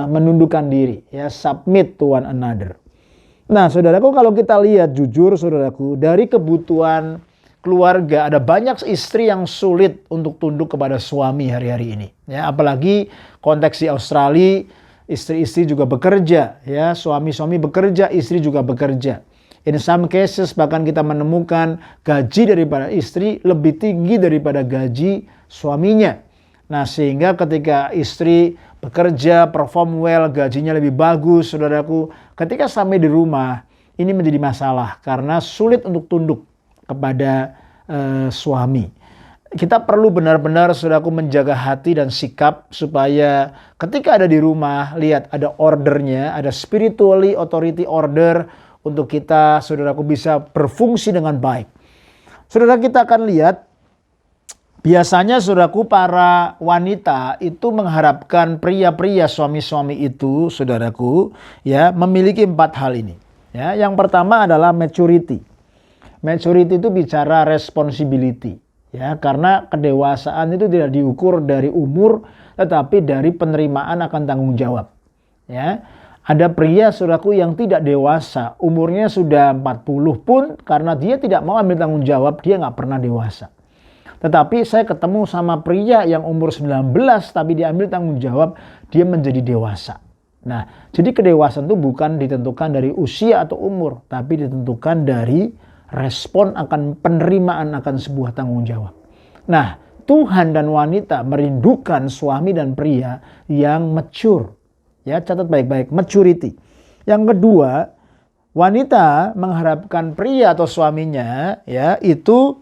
menundukkan diri, ya, submit to one another. Nah, saudaraku, kalau kita lihat jujur, saudaraku, dari kebutuhan keluarga ada banyak istri yang sulit untuk tunduk kepada suami hari-hari ini. Ya, apalagi konteks di Australia, istri-istri juga bekerja, ya, suami-suami bekerja, istri juga bekerja. In some cases bahkan kita menemukan gaji daripada istri lebih tinggi daripada gaji suaminya. Nah, sehingga ketika istri bekerja, perform well, gajinya lebih bagus, saudaraku, ketika sampai di rumah, ini menjadi masalah karena sulit untuk tunduk kepada suami. Kita perlu benar-benar, saudaraku, menjaga hati dan sikap supaya ketika ada di rumah, lihat ada ordernya, ada spiritually authority order untuk kita, saudaraku, bisa berfungsi dengan baik. Saudara, kita akan lihat biasanya, saudaraku, para wanita itu mengharapkan pria-pria suami-suami itu, saudaraku, ya, memiliki 4 hal ini. Ya, yang pertama adalah maturity. Maturity itu bicara responsibility. Ya, karena kedewasaan itu tidak diukur dari umur, tetapi dari penerimaan akan tanggung jawab. Ya, ada pria, saudaraku, yang tidak dewasa, umurnya sudah 40 pun karena dia tidak mau ambil tanggung jawab, dia nggak pernah dewasa. Tetapi saya ketemu sama pria yang umur 19 tapi dia ambil tanggung jawab, dia menjadi dewasa. Nah, jadi kedewasaan itu bukan ditentukan dari usia atau umur, tapi ditentukan dari respon akan penerimaan akan sebuah tanggung jawab. Nah, Tuhan dan wanita merindukan suami dan pria yang mature. Ya, catat baik-baik, maturity. Yang kedua, wanita mengharapkan pria atau suaminya, ya, itu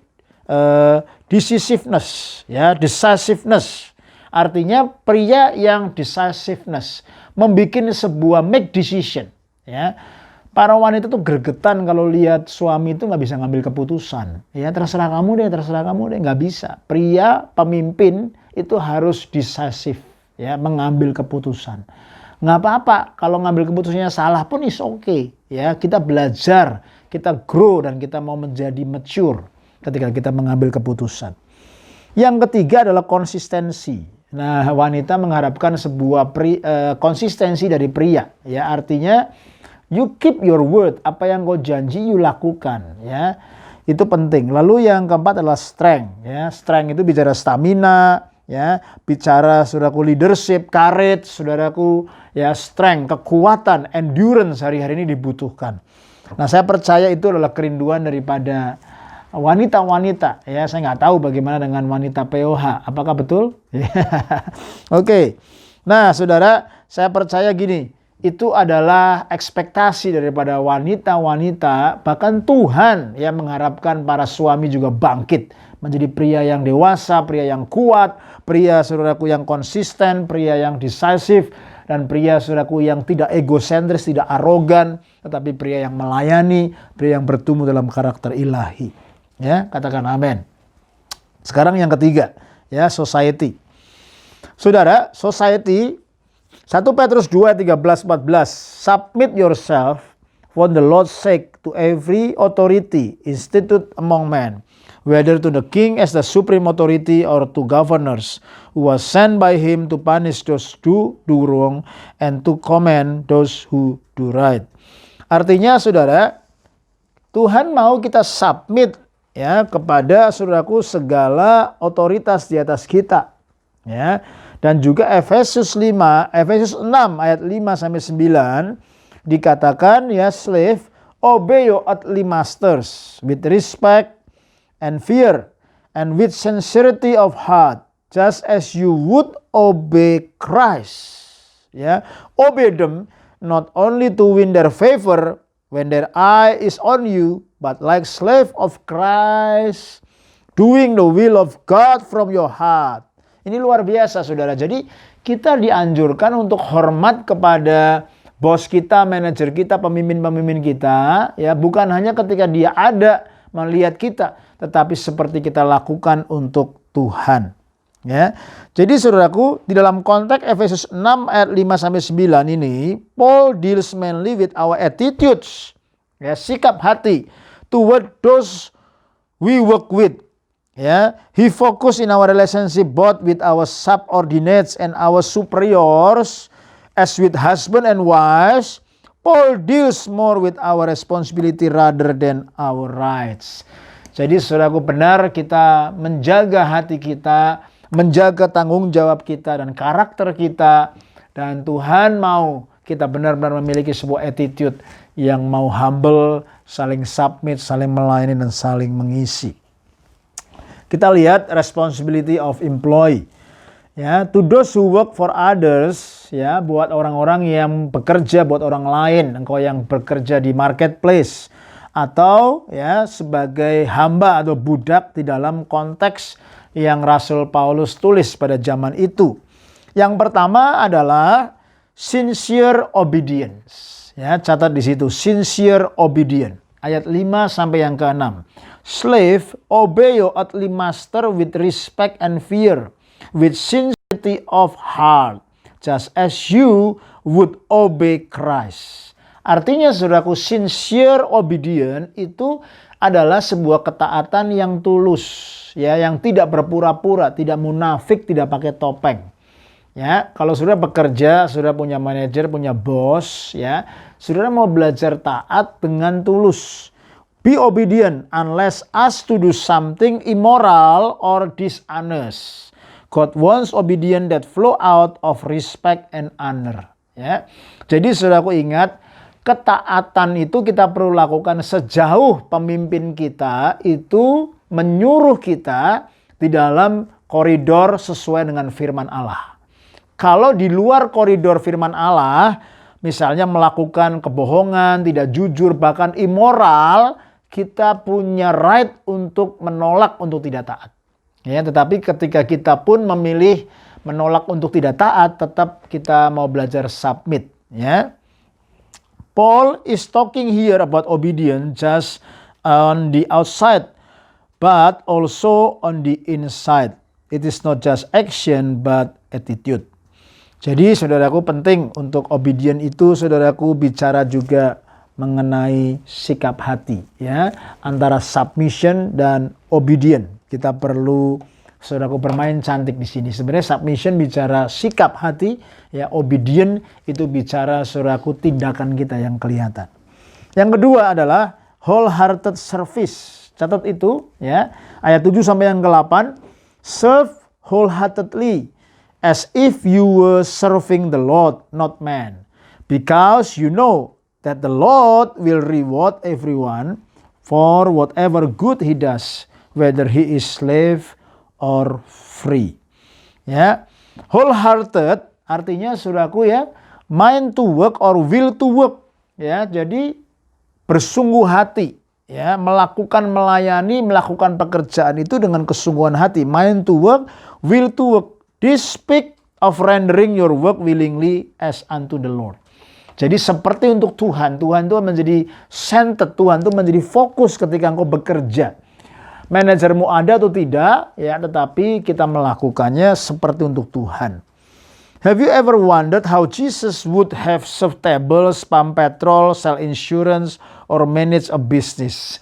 decisiveness, ya, decisiveness. Artinya pria yang decisiveness, membuat sebuah make decision, ya. Para wanita tuh gregetan kalau lihat suami itu nggak bisa ngambil keputusan. Ya, terserah kamu deh, nggak bisa. Pria pemimpin itu harus decisive, ya, mengambil keputusan. Nggak apa-apa kalau ngambil keputusannya salah pun is okay. Ya, kita belajar, kita grow dan kita mau menjadi mature ketika kita mengambil keputusan. Yang ketiga adalah konsistensi. Nah, wanita mengharapkan sebuah konsistensi dari pria. Ya, artinya you keep your word, apa yang kau janji you lakukan, ya. Itu penting. Lalu yang keempat adalah strength, ya. Strength itu bicara stamina, ya, bicara, saudaraku, leadership, courage, saudaraku, ya, strength, kekuatan, endurance hari-hari ini dibutuhkan. Nah, saya percaya itu adalah kerinduan daripada wanita-wanita, ya. Saya nggak tahu bagaimana dengan wanita POH, apakah betul? Oke. Nah, saudara, saya percaya gini, itu adalah ekspektasi daripada wanita-wanita, bahkan Tuhan yang mengharapkan para suami juga bangkit menjadi pria yang dewasa, pria yang kuat, pria, saudaraku, yang konsisten, pria yang decisive, dan pria, saudaraku, yang tidak egosentris, tidak arogan, tetapi pria yang melayani, pria yang bertumbuh dalam karakter ilahi. Ya, katakan amin. Sekarang yang ketiga, ya, society. Saudara, society 1 Petrus 2, 13-14. Submit yourself for the Lord's sake to every authority instituted among men, whether to the king as the supreme authority or to governors who are sent by him to punish those who do wrong and to commend those who do right. Artinya, saudara, Tuhan mau kita submit, ya, kepada, saudaraku, segala otoritas di atas kita, ya. Dan juga Efesus 6 ayat 5-9 dikatakan, ya, slave, obey your earthly masters with respect and fear and with sincerity of heart, just as you would obey Christ. Ya, obey them not only to win their favor when their eye is on you, but like slave of Christ, doing the will of God from your heart. Ini luar biasa, saudara. Jadi kita dianjurkan untuk hormat kepada bos kita, manajer kita, pemimpin-pemimpin kita, ya, bukan hanya ketika dia ada melihat kita, tetapi seperti kita lakukan untuk Tuhan. Ya. Jadi, saudaraku, di dalam konteks Efesus 6 ayat 5-9 ini, Paul deals mainly with our attitudes, ya, sikap hati toward those we work with. Ya, he focus in our relationship both with our subordinates and our superiors, as with husband and wives. Paul deals more with our responsibility rather than our rights. Jadi, saudaraku, benar kita menjaga hati kita, menjaga tanggung jawab kita dan karakter kita, dan Tuhan mau kita benar-benar memiliki sebuah attitude yang mau humble, saling submit, saling melayani, dan saling mengisi. Kita lihat responsibility of employee. Ya, to those who work for others, ya, buat orang-orang yang bekerja buat orang lain, engkau yang bekerja di marketplace atau ya sebagai hamba atau budak di dalam konteks yang Rasul Paulus tulis pada zaman itu. Yang pertama adalah sincere obedience. Ya, catat di situ sincere obedience. Ayat 5 sampai yang ke-6. Slave, obey your earthly master with respect and fear, with sincerity of heart, just as you would obey Christ. Artinya saudaraku, sincere obedience itu adalah sebuah ketaatan yang tulus, ya, yang tidak berpura-pura, tidak munafik, tidak pakai topeng. Ya, kalau saudara bekerja, saudara punya manajer, punya bos, ya, saudara mau belajar taat dengan tulus. Be obedient unless asked to do something immoral or dishonest. God wants obedience that flow out of respect and honor. Ya, jadi saudaraku ingat, ketaatan itu kita perlu lakukan sejauh pemimpin kita itu menyuruh kita di dalam koridor sesuai dengan firman Allah. Kalau di luar koridor firman Allah, misalnya melakukan kebohongan, tidak jujur, bahkan immoral, kita punya right untuk menolak untuk tidak taat. Ya, tetapi ketika kita pun memilih menolak untuk tidak taat, tetap kita mau belajar submit. Ya. Paul is talking here about obedience just on the outside, but also on the inside. It is not just action, but attitude. Jadi saudaraku, penting untuk obedient itu saudaraku bicara juga mengenai sikap hati, ya, antara submission dan obedient. Kita perlu saudaraku bermain cantik di sini. Sebenarnya submission bicara sikap hati, ya, obedient itu bicara saudaraku tindakan kita yang kelihatan. Yang kedua adalah wholehearted service. Catat itu, ya. Ayat 7 sampai yang ke-8. Serve wholeheartedly as if you were serving the Lord, not man, because you know that the Lord will reward everyone for whatever good he does, whether he is slave or free. Ya, wholehearted artinya saudaraku, ya, mind to work or will to work. Ya, jadi bersungguh hati, ya, melakukan melayani, melakukan pekerjaan itu dengan kesungguhan hati. Mind to work, will to work. This speak of rendering your work willingly as unto the Lord. Jadi seperti untuk Tuhan, Tuhan itu menjadi centered, Tuhan itu menjadi fokus ketika engkau bekerja. Manajermu ada atau tidak, ya, tetapi kita melakukannya seperti untuk Tuhan. Have you ever wondered how Jesus would have served tables, pump petrol, sell insurance, or manage a business?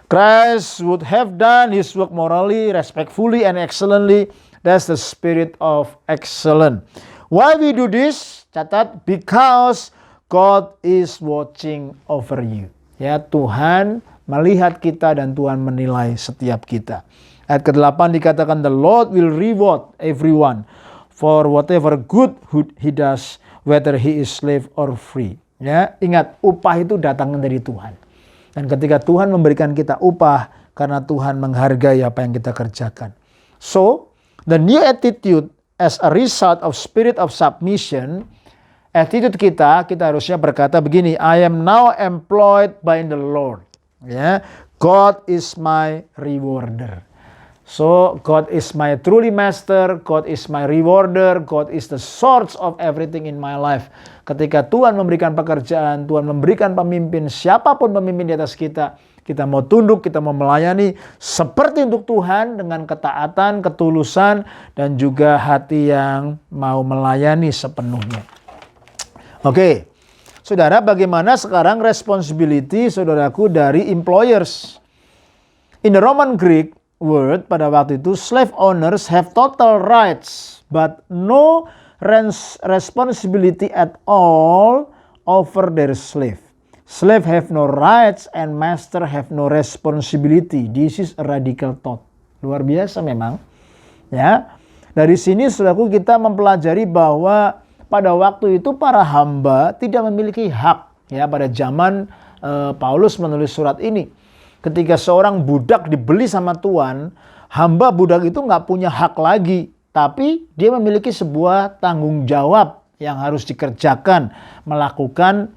Christ would have done his work morally, respectfully, and excellently. That's the spirit of excellence. Why we do this? Catat, because God is watching over you. Ya, Tuhan melihat kita dan Tuhan menilai setiap kita. Ayat ke-8 dikatakan, the Lord will reward everyone for whatever good he does, whether he is slave or free. Ya, ingat, upah itu datang dari Tuhan. Dan ketika Tuhan memberikan kita upah, karena Tuhan menghargai apa yang kita kerjakan. So, the new attitude as a result of spirit of submission, attitude kita harusnya berkata begini, I am now employed by the Lord. Ya, God is my rewarder. So, God is my truly master, God is my rewarder, God is the source of everything in my life. Ketika Tuhan memberikan pekerjaan, Tuhan memberikan pemimpin, siapapun pemimpin di atas kita, kita mau tunduk, kita mau melayani seperti untuk Tuhan dengan ketaatan, ketulusan, dan juga hati yang mau melayani sepenuhnya. Oke, saudara, bagaimana sekarang responsibility saudaraku dari employers? In the Roman Greek word pada waktu itu, slave owners have total rights but no responsibility at all over their slave. Slave have no rights and master have no responsibility. This is a radical thought. Luar biasa memang. Ya. Dari sini saudaraku kita mempelajari bahwa pada waktu itu para hamba tidak memiliki hak. Ya, pada zaman Paulus menulis surat ini. Ketika seorang budak dibeli sama tuan, hamba budak itu nggak punya hak lagi. Tapi dia memiliki sebuah tanggung jawab yang harus dikerjakan, melakukan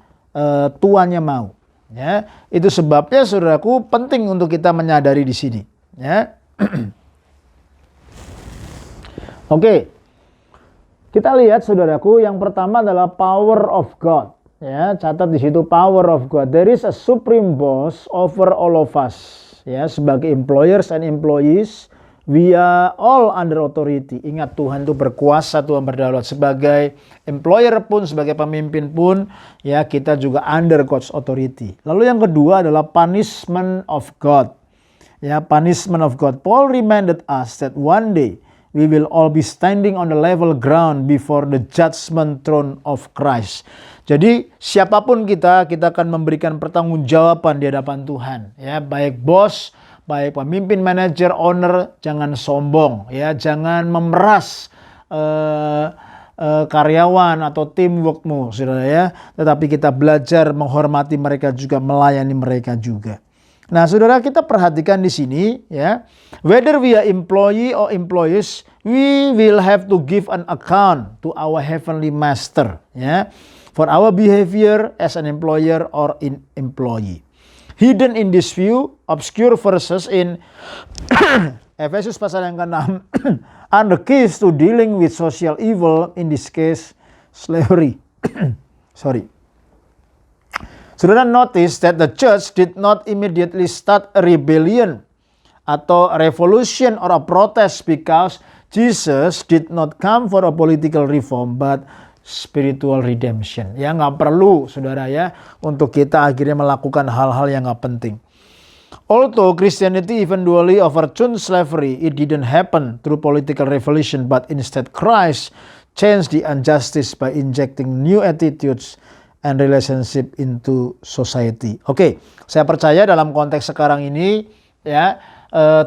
tuannya mau. Ya, itu sebabnya saudaraku penting untuk kita menyadari di sini. Ya. Oke, kita lihat saudaraku, yang pertama adalah power of God. Ya, catat di situ power of God. There is a supreme boss over all of us. Ya, sebagai employers and employees, we are all under authority. Ingat, Tuhan itu berkuasa, Tuhan berdaulat. Sebagai employer pun, sebagai pemimpin pun, ya kita juga under God's authority. Lalu yang kedua adalah punishment of God. Ya, punishment of God. Paul reminded us that one day we will all be standing on the level ground before the judgment throne of Christ. Jadi siapapun kita akan memberikan pertanggungjawaban di hadapan Tuhan. Ya, baik bos, baik pemimpin, manajer, owner, jangan sombong, ya, jangan memeras karyawan atau teamworkmu, saudara ya. Tetapi kita belajar menghormati mereka juga, melayani mereka juga. Nah, saudara, kita perhatikan di sini, ya, whether we are employee or employees, we will have to give an account to our heavenly master, ya, for our behavior as an employer or in employee. Hidden in this view, obscure verses in Efesus pasal yang ke-6 are the keys to dealing with social evil, in this case slavery. Sorry. Saudara, notice that the church did not immediately start a rebellion atau revolution or a protest because Jesus did not come for a political reform but spiritual redemption. Ya, nggak perlu, saudara ya, untuk kita akhirnya melakukan hal-hal yang nggak penting. Although Christianity eventually overturned slavery, it didn't happen through political revolution, but instead Christ changed the injustice by injecting new attitudes and relationship into society. Oke, saya percaya dalam konteks sekarang ini, ya,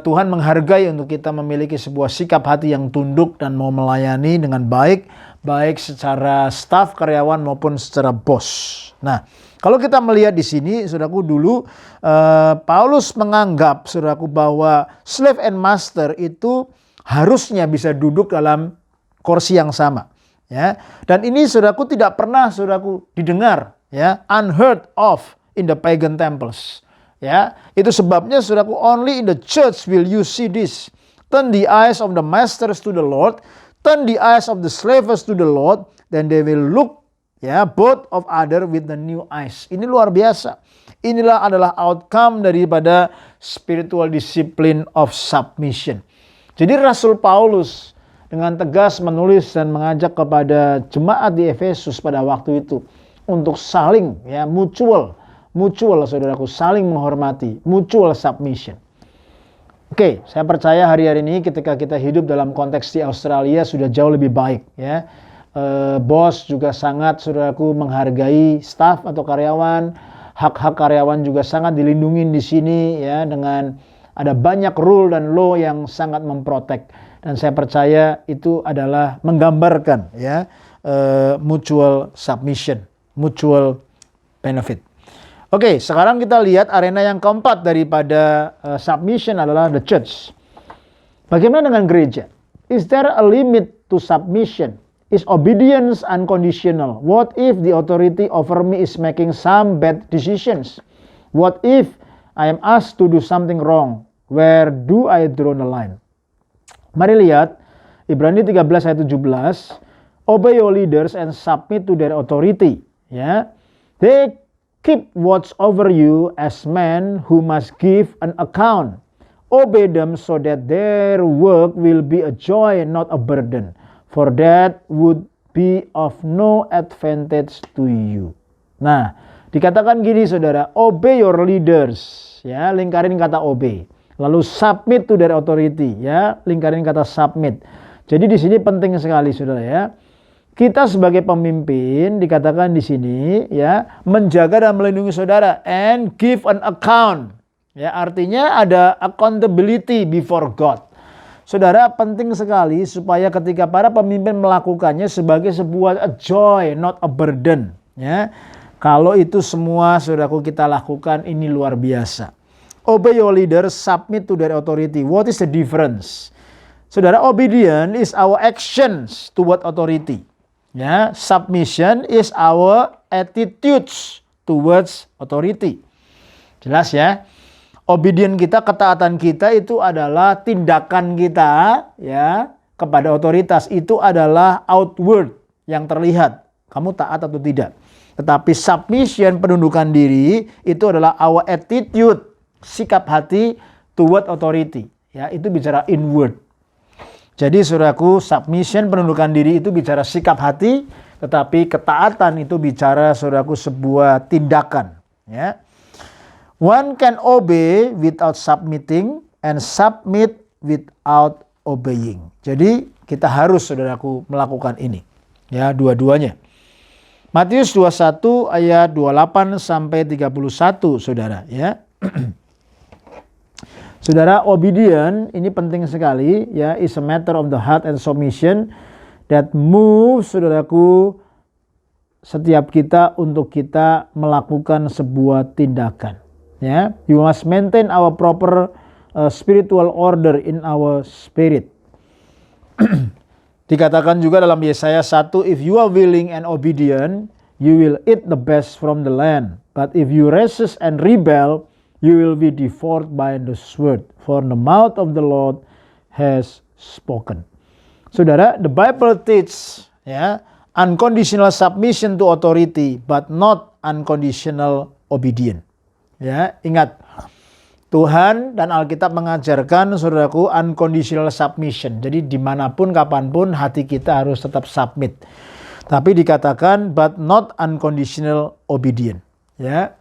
Tuhan menghargai untuk kita memiliki sebuah sikap hati yang tunduk dan mau melayani dengan baik, baik secara staf, karyawan maupun secara bos. Nah, kalau kita melihat di sini, saudaraku, dulu Paulus menganggap, saudaraku, bahwa slave and master itu harusnya bisa duduk dalam kursi yang sama. Ya, dan ini, saudaraku, tidak pernah, saudaraku, didengar, ya, unheard of in the pagan temples. Ya, itu sebabnya, saudaraku, only in the church will you see this. Turn the eyes of the masters to the Lord, turn the eyes of the slaves to the Lord, then they will look, ya, both of other with the new eyes. Ini luar biasa. Inilah adalah outcome daripada spiritual discipline of submission. Jadi Rasul Paulus dengan tegas menulis dan mengajak kepada jemaat di Efesus pada waktu itu untuk saling, ya, mutual, saudaraku, saling menghormati, mutual submission. Oke, saya percaya hari-hari ini ketika kita hidup dalam konteks di Australia sudah jauh lebih baik, ya. Bos juga sangat, saudaraku, menghargai staf atau karyawan, hak-hak karyawan juga sangat dilindungi di sini, ya, dengan ada banyak rule dan law yang sangat memprotek. Dan saya percaya itu adalah menggambarkan, ya, mutual submission, mutual benefit. Oke, sekarang kita lihat arena yang keempat daripada submission adalah the church. Bagaimana dengan gereja? Is there a limit to submission? Is obedience unconditional? What if the authority over me is making some bad decisions? What if I am asked to do something wrong? Where do I draw the line? Mari lihat Ibrani 13 ayat 17. Obey your leaders and submit to their authority. Ya, they keep watch over you as men who must give an account. Obey them so that their work will be a joy, not a burden. For that would be of no advantage to you. Nah, dikatakan gini, saudara, obey your leaders. Ya, lingkarin kata obey. Lalu submit to their authority, ya, lingkarin kata submit. Jadi di sini penting sekali, saudara, ya. Kita sebagai pemimpin dikatakan di sini, ya, menjaga dan melindungi saudara and give an account. Ya, artinya ada accountability before God. Saudara, penting sekali supaya ketika para pemimpin melakukannya sebagai sebuah joy, not a burden, ya. Kalau itu semua saudaraku kita lakukan, ini luar biasa. Obey your leader, submit to their authority. What is the difference? Saudara, obedience is our actions toward authority. Ya, submission is our attitudes towards authority. Jelas ya? Obedience kita, ketaatan kita itu adalah tindakan kita ya kepada otoritas. Itu adalah outward, yang terlihat. Kamu taat atau tidak. Tetapi submission, penundukan diri, itu adalah our attitude, sikap hati toward authority. Ya, itu bicara inward. Jadi saudaraku, submission, penundukan diri itu bicara sikap hati, tetapi ketaatan itu bicara saudaraku sebuah tindakan. Ya. One can obey without submitting and submit without obeying. Jadi kita harus saudaraku melakukan ini. Ya, dua-duanya. Matius 21 ayat 28 sampai 31 saudara ya. Saudara, obedience ini penting sekali ya, is a matter of the heart and submission that moves saudaraku setiap kita untuk kita melakukan sebuah tindakan ya. You must maintain our proper spiritual order in our spirit. Dikatakan juga dalam Yesaya 1, if you are willing and obedient, you will eat the best from the land. But if you resist and rebel, you will be devoured by the sword. For the mouth of the Lord has spoken. Saudara, the Bible teaches ya, unconditional submission to authority, but not unconditional obedience. Ya, ingat. Tuhan dan Alkitab mengajarkan saudaraku unconditional submission. Jadi dimanapun kapanpun hati kita harus tetap submit. Tapi dikatakan but not unconditional obedient. Ya,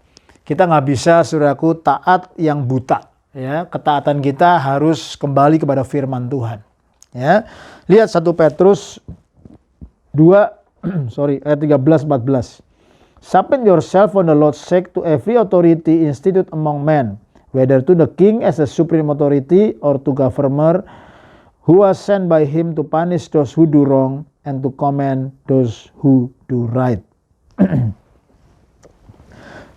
kita nggak bisa saudaraku taat yang buta. Ya, ketaatan kita harus kembali kepada firman Tuhan. Ya, lihat 1 Petrus 2 ayat 13-14. Submit yourself for the Lord's sake to every authority instituted among men, whether to the king as a supreme authority or to governor who are sent by him to punish those who do wrong and to commend those who do right.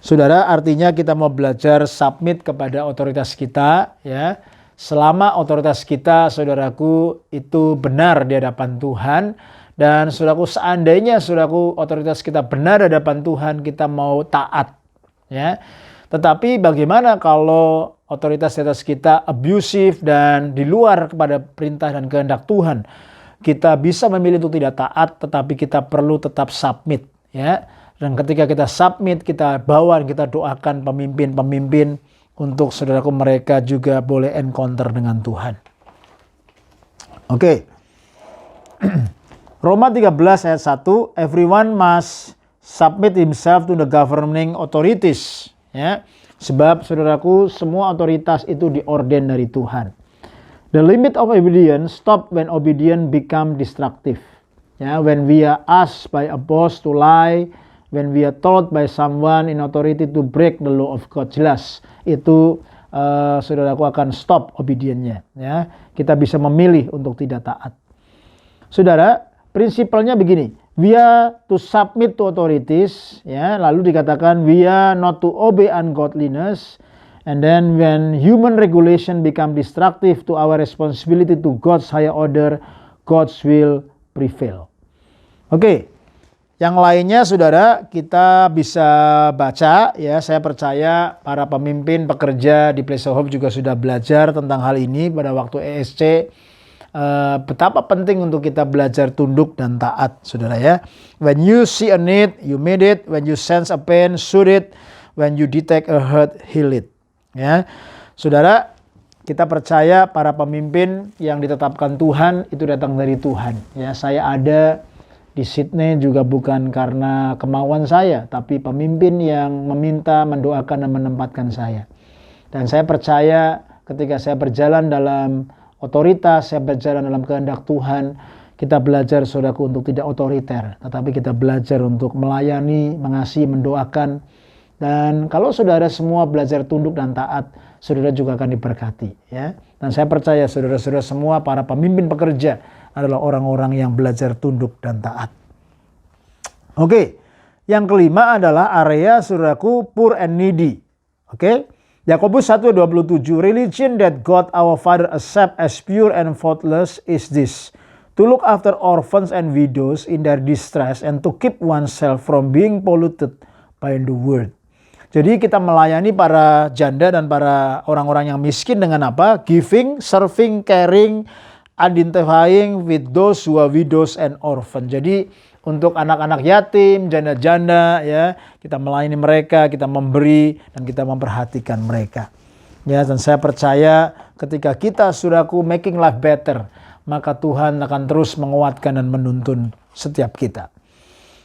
Saudara, artinya kita mau belajar submit kepada otoritas kita ya. Selama otoritas kita, saudaraku, itu benar di hadapan Tuhan. Dan saudaraku, seandainya saudaraku otoritas kita benar di hadapan Tuhan, kita mau taat ya. Tetapi bagaimana kalau otoritas di atas kita abusive dan di luar kepada perintah dan kehendak Tuhan? Kita bisa memilih untuk tidak taat, tetapi kita perlu tetap submit ya. Dan ketika kita submit, kita bawa, kita doakan pemimpin-pemimpin untuk saudaraku mereka juga boleh encounter dengan Tuhan. Oke. Roma 13 ayat 1, everyone must submit himself to the governing authorities. Ya, sebab saudaraku semua otoritas itu diorden dari Tuhan. The limit of obedience stop when obedience become destructive. Ya, when we are asked by a boss to lie, when we are told by someone in authority to break the law of God, jelas itu saudaraku akan stop obedience-nya. Ya, kita bisa memilih untuk tidak taat. Saudara, prinsipalnya begini. We are to submit to authorities, ya. Lalu dikatakan we are not to obey ungodliness. And then when human regulation become destructive to our responsibility to God's higher order, God's will prevail. Oke. Yang lainnya saudara, kita bisa baca ya. Saya percaya para pemimpin pekerja di Place of Hope juga sudah belajar tentang hal ini pada waktu ESC. Betapa penting untuk kita belajar tunduk dan taat, saudara ya. When you see a need, you meet it. When you sense a pain, soothe it. When you detect a hurt, heal it. Ya, saudara, kita percaya para pemimpin yang ditetapkan Tuhan itu datang dari Tuhan. Ya, saya ada di Sydney juga bukan karena kemauan saya, tapi pemimpin yang meminta, mendoakan dan menempatkan saya. Dan saya percaya ketika saya berjalan dalam otoritas, saya berjalan dalam kehendak Tuhan, kita belajar saudaraku untuk tidak otoriter, tetapi kita belajar untuk melayani, mengasihi, mendoakan. Dan kalau saudara semua belajar tunduk dan taat, saudara juga akan diberkati ya. Dan saya percaya saudara-saudara semua para pemimpin pekerja adalah orang-orang yang belajar tunduk dan taat. Oke. Yang kelima adalah area saudaraku poor and needy. Oke. Yakobus 1:27, religion that God our Father accept as pure and faultless is this, to look after orphans and widows in their distress and to keep oneself from being polluted by the world. Jadi kita melayani para janda dan para orang-orang yang miskin dengan apa? Giving, serving, caring, identifying with those who are widows and orphans. Jadi untuk anak-anak yatim, janda-janda, ya, kita melayani mereka, kita memberi dan kita memperhatikan mereka. Ya, dan saya percaya ketika kita saudaraku making life better, maka Tuhan akan terus menguatkan dan menuntun setiap kita.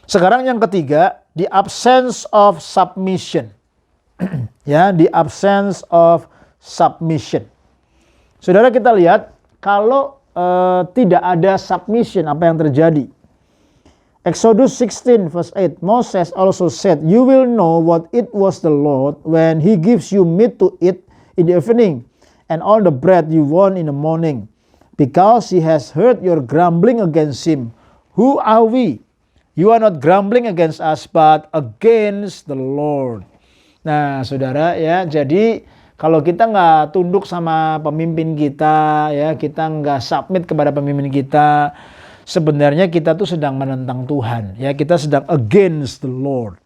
Sekarang yang ketiga, the absence of submission. Ya, the absence of submission. Saudara, kita lihat kalau tidak ada submission, apa yang terjadi? Exodus 16 verse 8, Moses also said, you will know what it was the Lord when he gives you meat to eat in the evening and all the bread you want in the morning, because he has heard your grumbling against him. Who are we? You are not grumbling against us, but against the Lord. Nah, saudara, ya, jadi kalau kita nggak tunduk sama pemimpin kita, ya, kita nggak submit kepada pemimpin kita, sebenarnya kita tuh sedang menentang Tuhan. Ya, kita sedang against the Lord.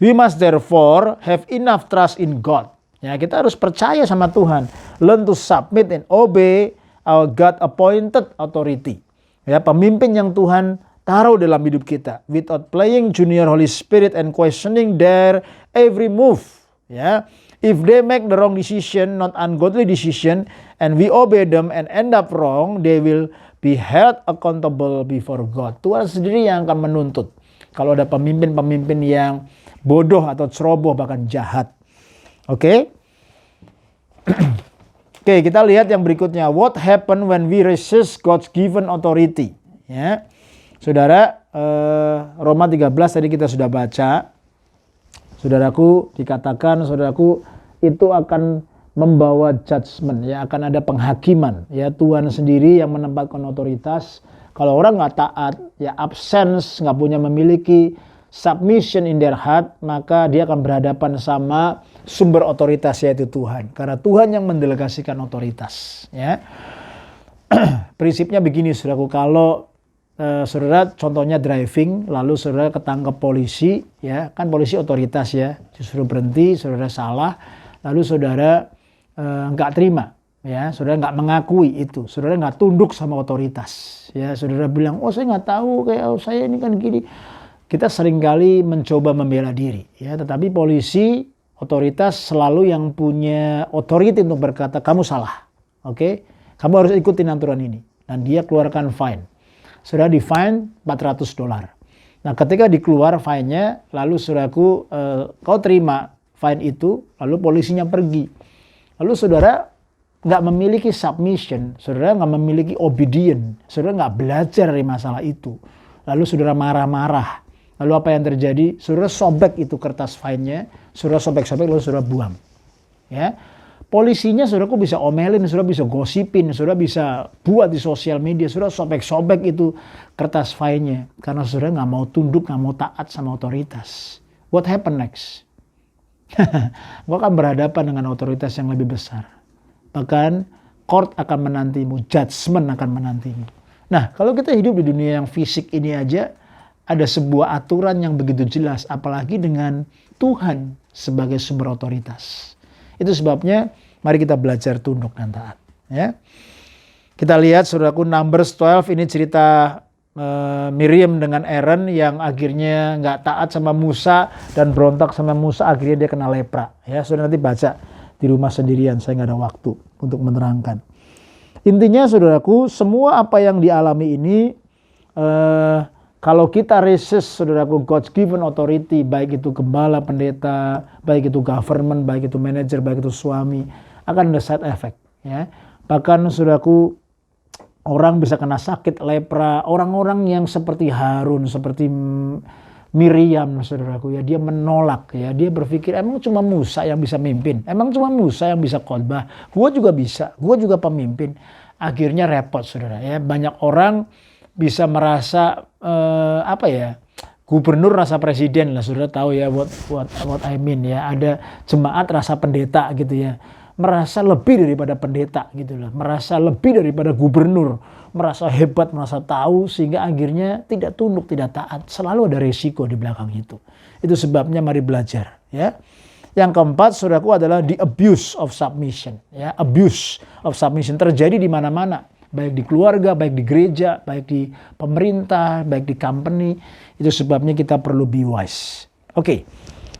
We must therefore have enough trust in God. Ya, kita harus percaya sama Tuhan. Learn to submit and obey our God appointed authority. Ya, pemimpin yang Tuhan taruh dalam hidup kita, without playing junior Holy Spirit and questioning their every move. Ya, if they make the wrong decision, not ungodly decision, and we obey them and end up wrong, they will be held accountable before God. Tuhan sendiri yang akan menuntut. Kalau ada pemimpin-pemimpin yang bodoh atau ceroboh bahkan jahat. Oke? Oke, kita lihat yang berikutnya. What happened when we resist God's given authority? Ya. Saudara, Roma 13 tadi kita sudah baca. Saudaraku, dikatakan saudaraku itu akan membawa judgment, ya, akan ada penghakiman, ya, Tuhan sendiri yang menempatkan otoritas. Kalau orang nggak taat, ya, absence, nggak punya memiliki submission in their heart, maka dia akan berhadapan sama sumber otoritas, yaitu Tuhan, karena Tuhan yang mendelegasikan otoritas, ya. Prinsipnya begini, saudaraku, kalau saudara contohnya driving, lalu saudara ketangkep polisi, ya, kan polisi otoritas, ya, justru berhenti, saudara salah, lalu saudara nggak terima, ya, saudara nggak mengakui itu, saudara nggak tunduk sama otoritas, ya, saudara bilang, oh saya nggak tahu, kayak oh, saya ini kan gini. Kita seringkali mencoba membela diri, ya, tetapi polisi otoritas selalu yang punya otoriti untuk berkata kamu salah, oke, kamu harus ikutin aturan ini, dan dia keluarkan fine, saudara di fine $400. Nah, ketika dikeluar fine-nya, lalu saudaraku kau terima fine itu, lalu polisinya pergi. Lalu saudara nggak memiliki submission, saudara nggak memiliki obedient, saudara nggak belajar dari masalah itu. Lalu saudara marah-marah. Lalu apa yang terjadi? Saudara sobek itu kertas fine-nya, saudara sobek-sobek lalu saudara buang. Ya, polisinya saudaraku bisa omelin, saudara bisa gosipin, saudara bisa buat di sosial media, saudara sobek-sobek itu kertas fine-nya, karena saudara nggak mau tunduk, nggak mau taat sama otoritas. What happen next? Kau akan berhadapan dengan otoritas yang lebih besar. Bahkan court akan menantimu, judgment akan menantimu. Nah, kalau kita hidup di dunia yang fisik ini aja, ada sebuah aturan yang begitu jelas, apalagi dengan Tuhan sebagai sumber otoritas. Itu sebabnya mari kita belajar tunduk dan taat. Ya. Kita lihat saudaraku, Numbers 12, ini cerita Miriam dengan Aaron yang akhirnya nggak taat sama Musa dan berontak sama Musa, akhirnya dia kena lepra. Ya, saudara nanti baca di rumah sendirian, saya nggak ada waktu untuk menerangkan. Intinya saudaraku, semua apa yang dialami ini, kalau kita resist saudaraku God's given authority, baik itu gembala, pendeta, baik itu government, baik itu manajer, baik itu suami, akan ada side effect. Ya. Bahkan saudaraku, orang bisa kena sakit, lepra, orang-orang yang seperti Harun, seperti Miriam, saudaraku, ya, dia menolak, ya, dia berpikir emang cuma Musa yang bisa mimpin, emang cuma Musa yang bisa khotbah, gua juga bisa, gua juga pemimpin. Akhirnya repot, saudara, ya, banyak orang bisa merasa gubernur rasa presiden lah, saudara tahu ya what I mean ya. Ada jemaat rasa pendeta gitu ya, merasa lebih daripada pendeta gitu lah, merasa lebih daripada gubernur, merasa hebat, merasa tahu, sehingga akhirnya tidak tunduk, tidak taat. Selalu ada resiko di belakang itu. Itu sebabnya mari belajar ya. Yang keempat, saudaraku, adalah the abuse of submission ya. Abuse of submission terjadi di mana-mana, baik di keluarga, baik di gereja, baik di pemerintah, baik di company. Itu sebabnya kita perlu be wise. Oke.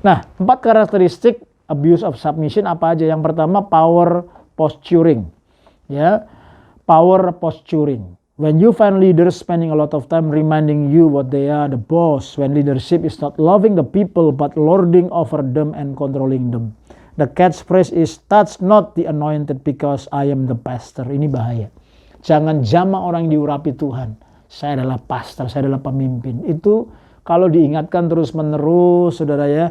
Nah, 4 karakteristik abuse of submission apa aja? Yang pertama, power posturing. Ya. Power posturing. When you find leaders spending a lot of time reminding you what they are the boss, when leadership is not loving the people but lording over them and controlling them. The catchphrase is touch not the anointed because I am the pastor. Ini bahaya. Jangan jama orang yang diurapi Tuhan. Saya adalah pastor, saya adalah pemimpin. Itu kalau diingatkan terus-menerus, saudara ya,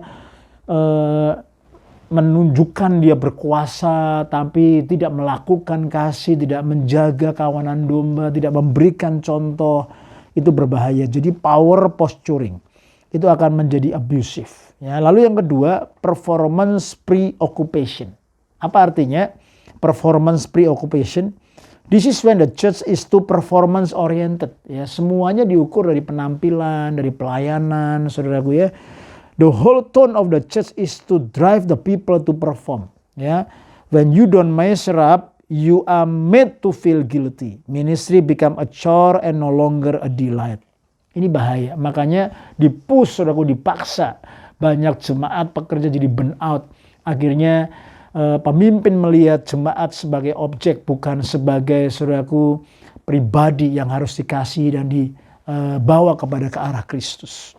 menunjukkan dia berkuasa, tapi tidak melakukan kasih, tidak menjaga kawanan domba, tidak memberikan contoh, itu berbahaya. Jadi power posturing itu akan menjadi abusive. Ya, lalu yang kedua, performance preoccupation. Apa artinya performance preoccupation? This is when the church is too performance oriented. Ya, semuanya diukur dari penampilan, dari pelayanan, saudaraku ya. The whole tone of the church is to drive the people to perform. Ya, when you don't measure up, you are made to feel guilty. Ministry become a chore and no longer a delight. Ini bahaya. Makanya dipush, saudaraku, dipaksa. Banyak jemaat pekerja jadi burn out. Akhirnya pemimpin melihat jemaat sebagai objek, bukan sebagai, saudaraku, pribadi yang harus dikasih dan dibawa kepada ke arah Kristus.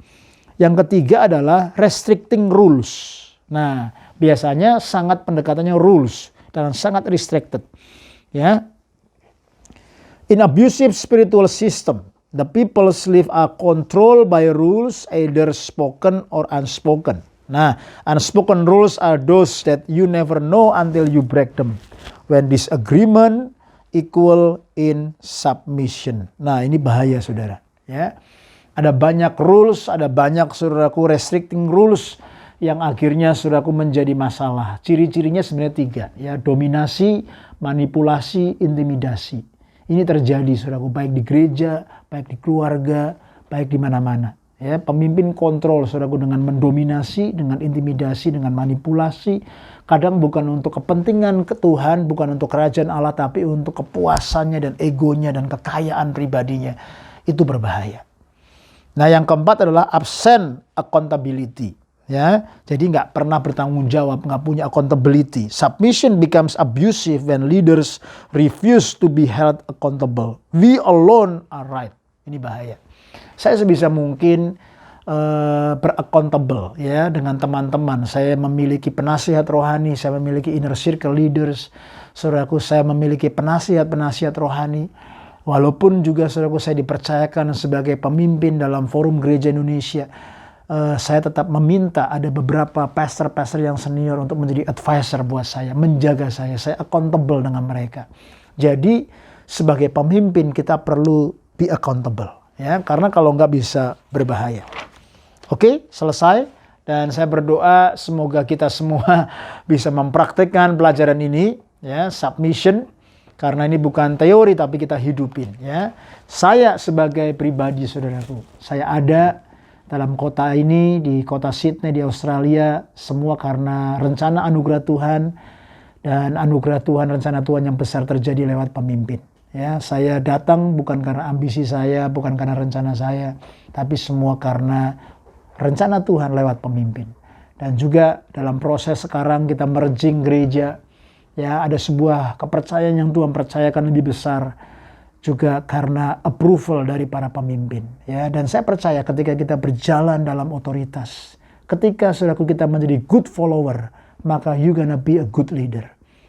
Yang ketiga adalah restricting rules. Nah, biasanya sangat pendekatannya rules dan sangat restricted. Ya. In abusive spiritual system, the people's life are controlled by rules either spoken or unspoken. Nah, unspoken rules are those that you never know until you break them. When disagreement equal in submission. Nah, ini bahaya, saudara. Ya. Ada banyak rules, ada banyak, saudaraku, restricting rules yang akhirnya, saudaraku, menjadi masalah. Ciri-cirinya sebenarnya 3. Ya, dominasi, manipulasi, intimidasi. Ini terjadi, saudaraku, baik di gereja, baik di keluarga, baik di mana-mana. Ya, pemimpin kontrol, saudaraku, dengan mendominasi, dengan intimidasi, dengan manipulasi. Kadang bukan untuk kepentingan Tuhan, bukan untuk kerajaan Allah, tapi untuk kepuasannya dan egonya dan kekayaan pribadinya. Itu berbahaya. Nah, yang keempat adalah absent accountability. Ya, jadi nggak pernah bertanggung jawab, nggak punya accountability. Submission becomes abusive when leaders refuse to be held accountable. We alone are right. Ini bahaya. Saya sebisa mungkin beraccountable ya dengan teman-teman. Saya memiliki penasihat rohani, saya memiliki inner circle leaders. Saudaraku, saya memiliki penasihat-penasihat rohani. Walaupun juga, saudaraku, saya dipercayakan sebagai pemimpin dalam Forum Gereja Indonesia, saya tetap meminta ada beberapa pastor-pastor yang senior untuk menjadi advisor buat saya, menjaga saya accountable dengan mereka. Jadi sebagai pemimpin kita perlu be accountable, ya, karena kalau nggak bisa berbahaya. Oke, selesai. Dan saya berdoa semoga kita semua bisa mempraktikkan pelajaran ini, ya, submission. Karena ini bukan teori tapi kita hidupin, ya. Saya sebagai pribadi, saudaraku, saya ada dalam kota ini, di kota Sydney di Australia, semua karena rencana anugerah Tuhan, dan anugerah Tuhan, rencana Tuhan yang besar terjadi lewat pemimpin. Ya, saya datang bukan karena ambisi saya, bukan karena rencana saya, tapi semua karena rencana Tuhan lewat pemimpin. Dan juga dalam proses sekarang kita merging gereja. Ya, ada sebuah kepercayaan yang Tuhan percayakan lebih besar juga karena approval dari para pemimpin. Ya, dan saya percaya ketika kita berjalan dalam otoritas, ketika, saudaraku, kita menjadi good follower, maka you gonna be a good leader.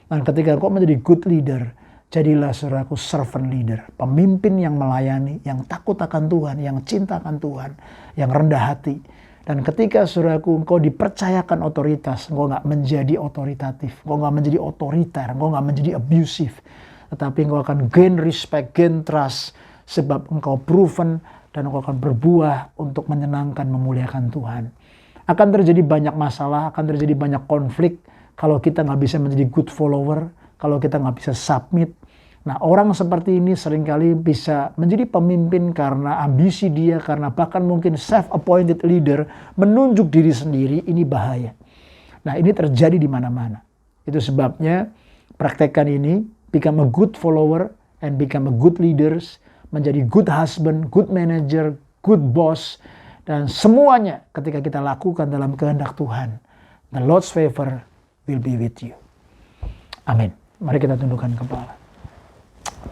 Dan ketika kau menjadi good leader, jadilah, saudaraku, servant leader, pemimpin yang melayani, yang takut akan Tuhan, yang cinta akan Tuhan, yang rendah hati. Dan ketika, saudaraku, engkau dipercayakan otoritas, engkau nggak menjadi otoritatif, engkau nggak menjadi otoriter, engkau nggak menjadi abusive, tetapi engkau akan gain respect, gain trust, sebab Engkau proven dan Engkau akan berbuah untuk menyenangkan, memuliakan Tuhan. Akan terjadi banyak masalah, akan terjadi banyak konflik kalau kita nggak bisa menjadi good follower, kalau kita nggak bisa submit. Nah, orang seperti ini seringkali bisa menjadi pemimpin karena ambisi dia, karena bahkan mungkin self-appointed leader, menunjuk diri sendiri. Ini bahaya. Nah, ini terjadi di mana-mana. Itu sebabnya praktekkan ini, become a good follower and become a good leaders, menjadi good husband, good manager, good boss, dan semuanya ketika kita lakukan dalam kehendak Tuhan, the Lord's favor will be with you. Amin. Mari kita tundukkan kepala.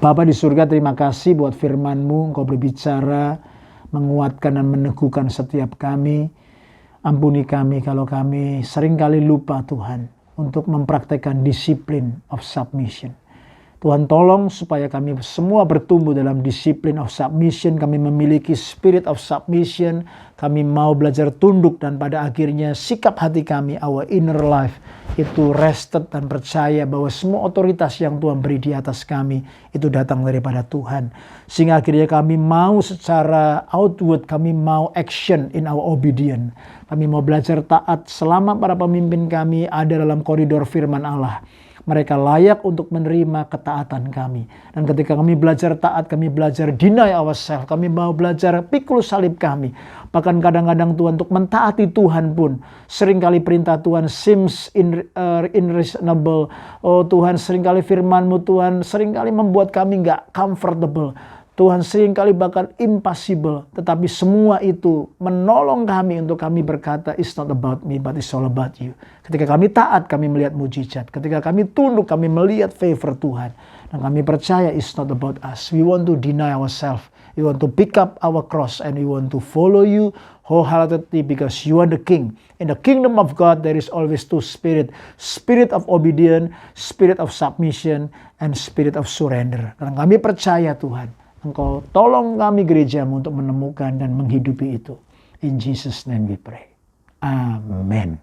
Bapa di surga, terima kasih buat firman-Mu. Engkau berbicara, menguatkan dan meneguhkan setiap kami. Ampuni kami kalau kami seringkali lupa Tuhan untuk mempraktekkan disiplin of submission. Tuhan tolong supaya kami semua bertumbuh dalam disiplin of submission. Kami memiliki spirit of submission. Kami mau belajar tunduk dan pada akhirnya sikap hati kami, our inner life, itu rested dan percaya bahwa semua otoritas yang Tuhan beri di atas kami itu datang daripada Tuhan. Sehingga akhirnya kami mau secara outward, kami mau action in our obedience. Kami mau belajar taat selama para pemimpin kami ada dalam koridor firman Allah. Mereka layak untuk menerima ketaatan kami. Dan ketika kami belajar taat, kami belajar deny ourselves. Kami mau belajar pikul salib kami. Bahkan kadang-kadang Tuhan untuk mentaati Tuhan pun. Seringkali perintah Tuhan seems unreasonable. Oh Tuhan, seringkali firman-Mu Tuhan, seringkali membuat kami gak comfortable. Tuhan seringkali bahkan impossible. Tetapi semua itu menolong kami untuk kami berkata, it's not about me, but it's all about you. Ketika kami taat, kami melihat mujizat. Ketika kami tunduk, kami melihat favor Tuhan. Dan kami percaya it's not about us. We want to deny ourselves. We want to pick up our cross and we want to follow you wholeheartedly because you are the King. In the kingdom of God, there is always two spirits. Spirit of obedience, spirit of submission, and spirit of surrender. Karena kami percaya Tuhan, Engkau tolong kami gereja-Mu untuk menemukan dan menghidupi itu. In Jesus' name we pray. Amen.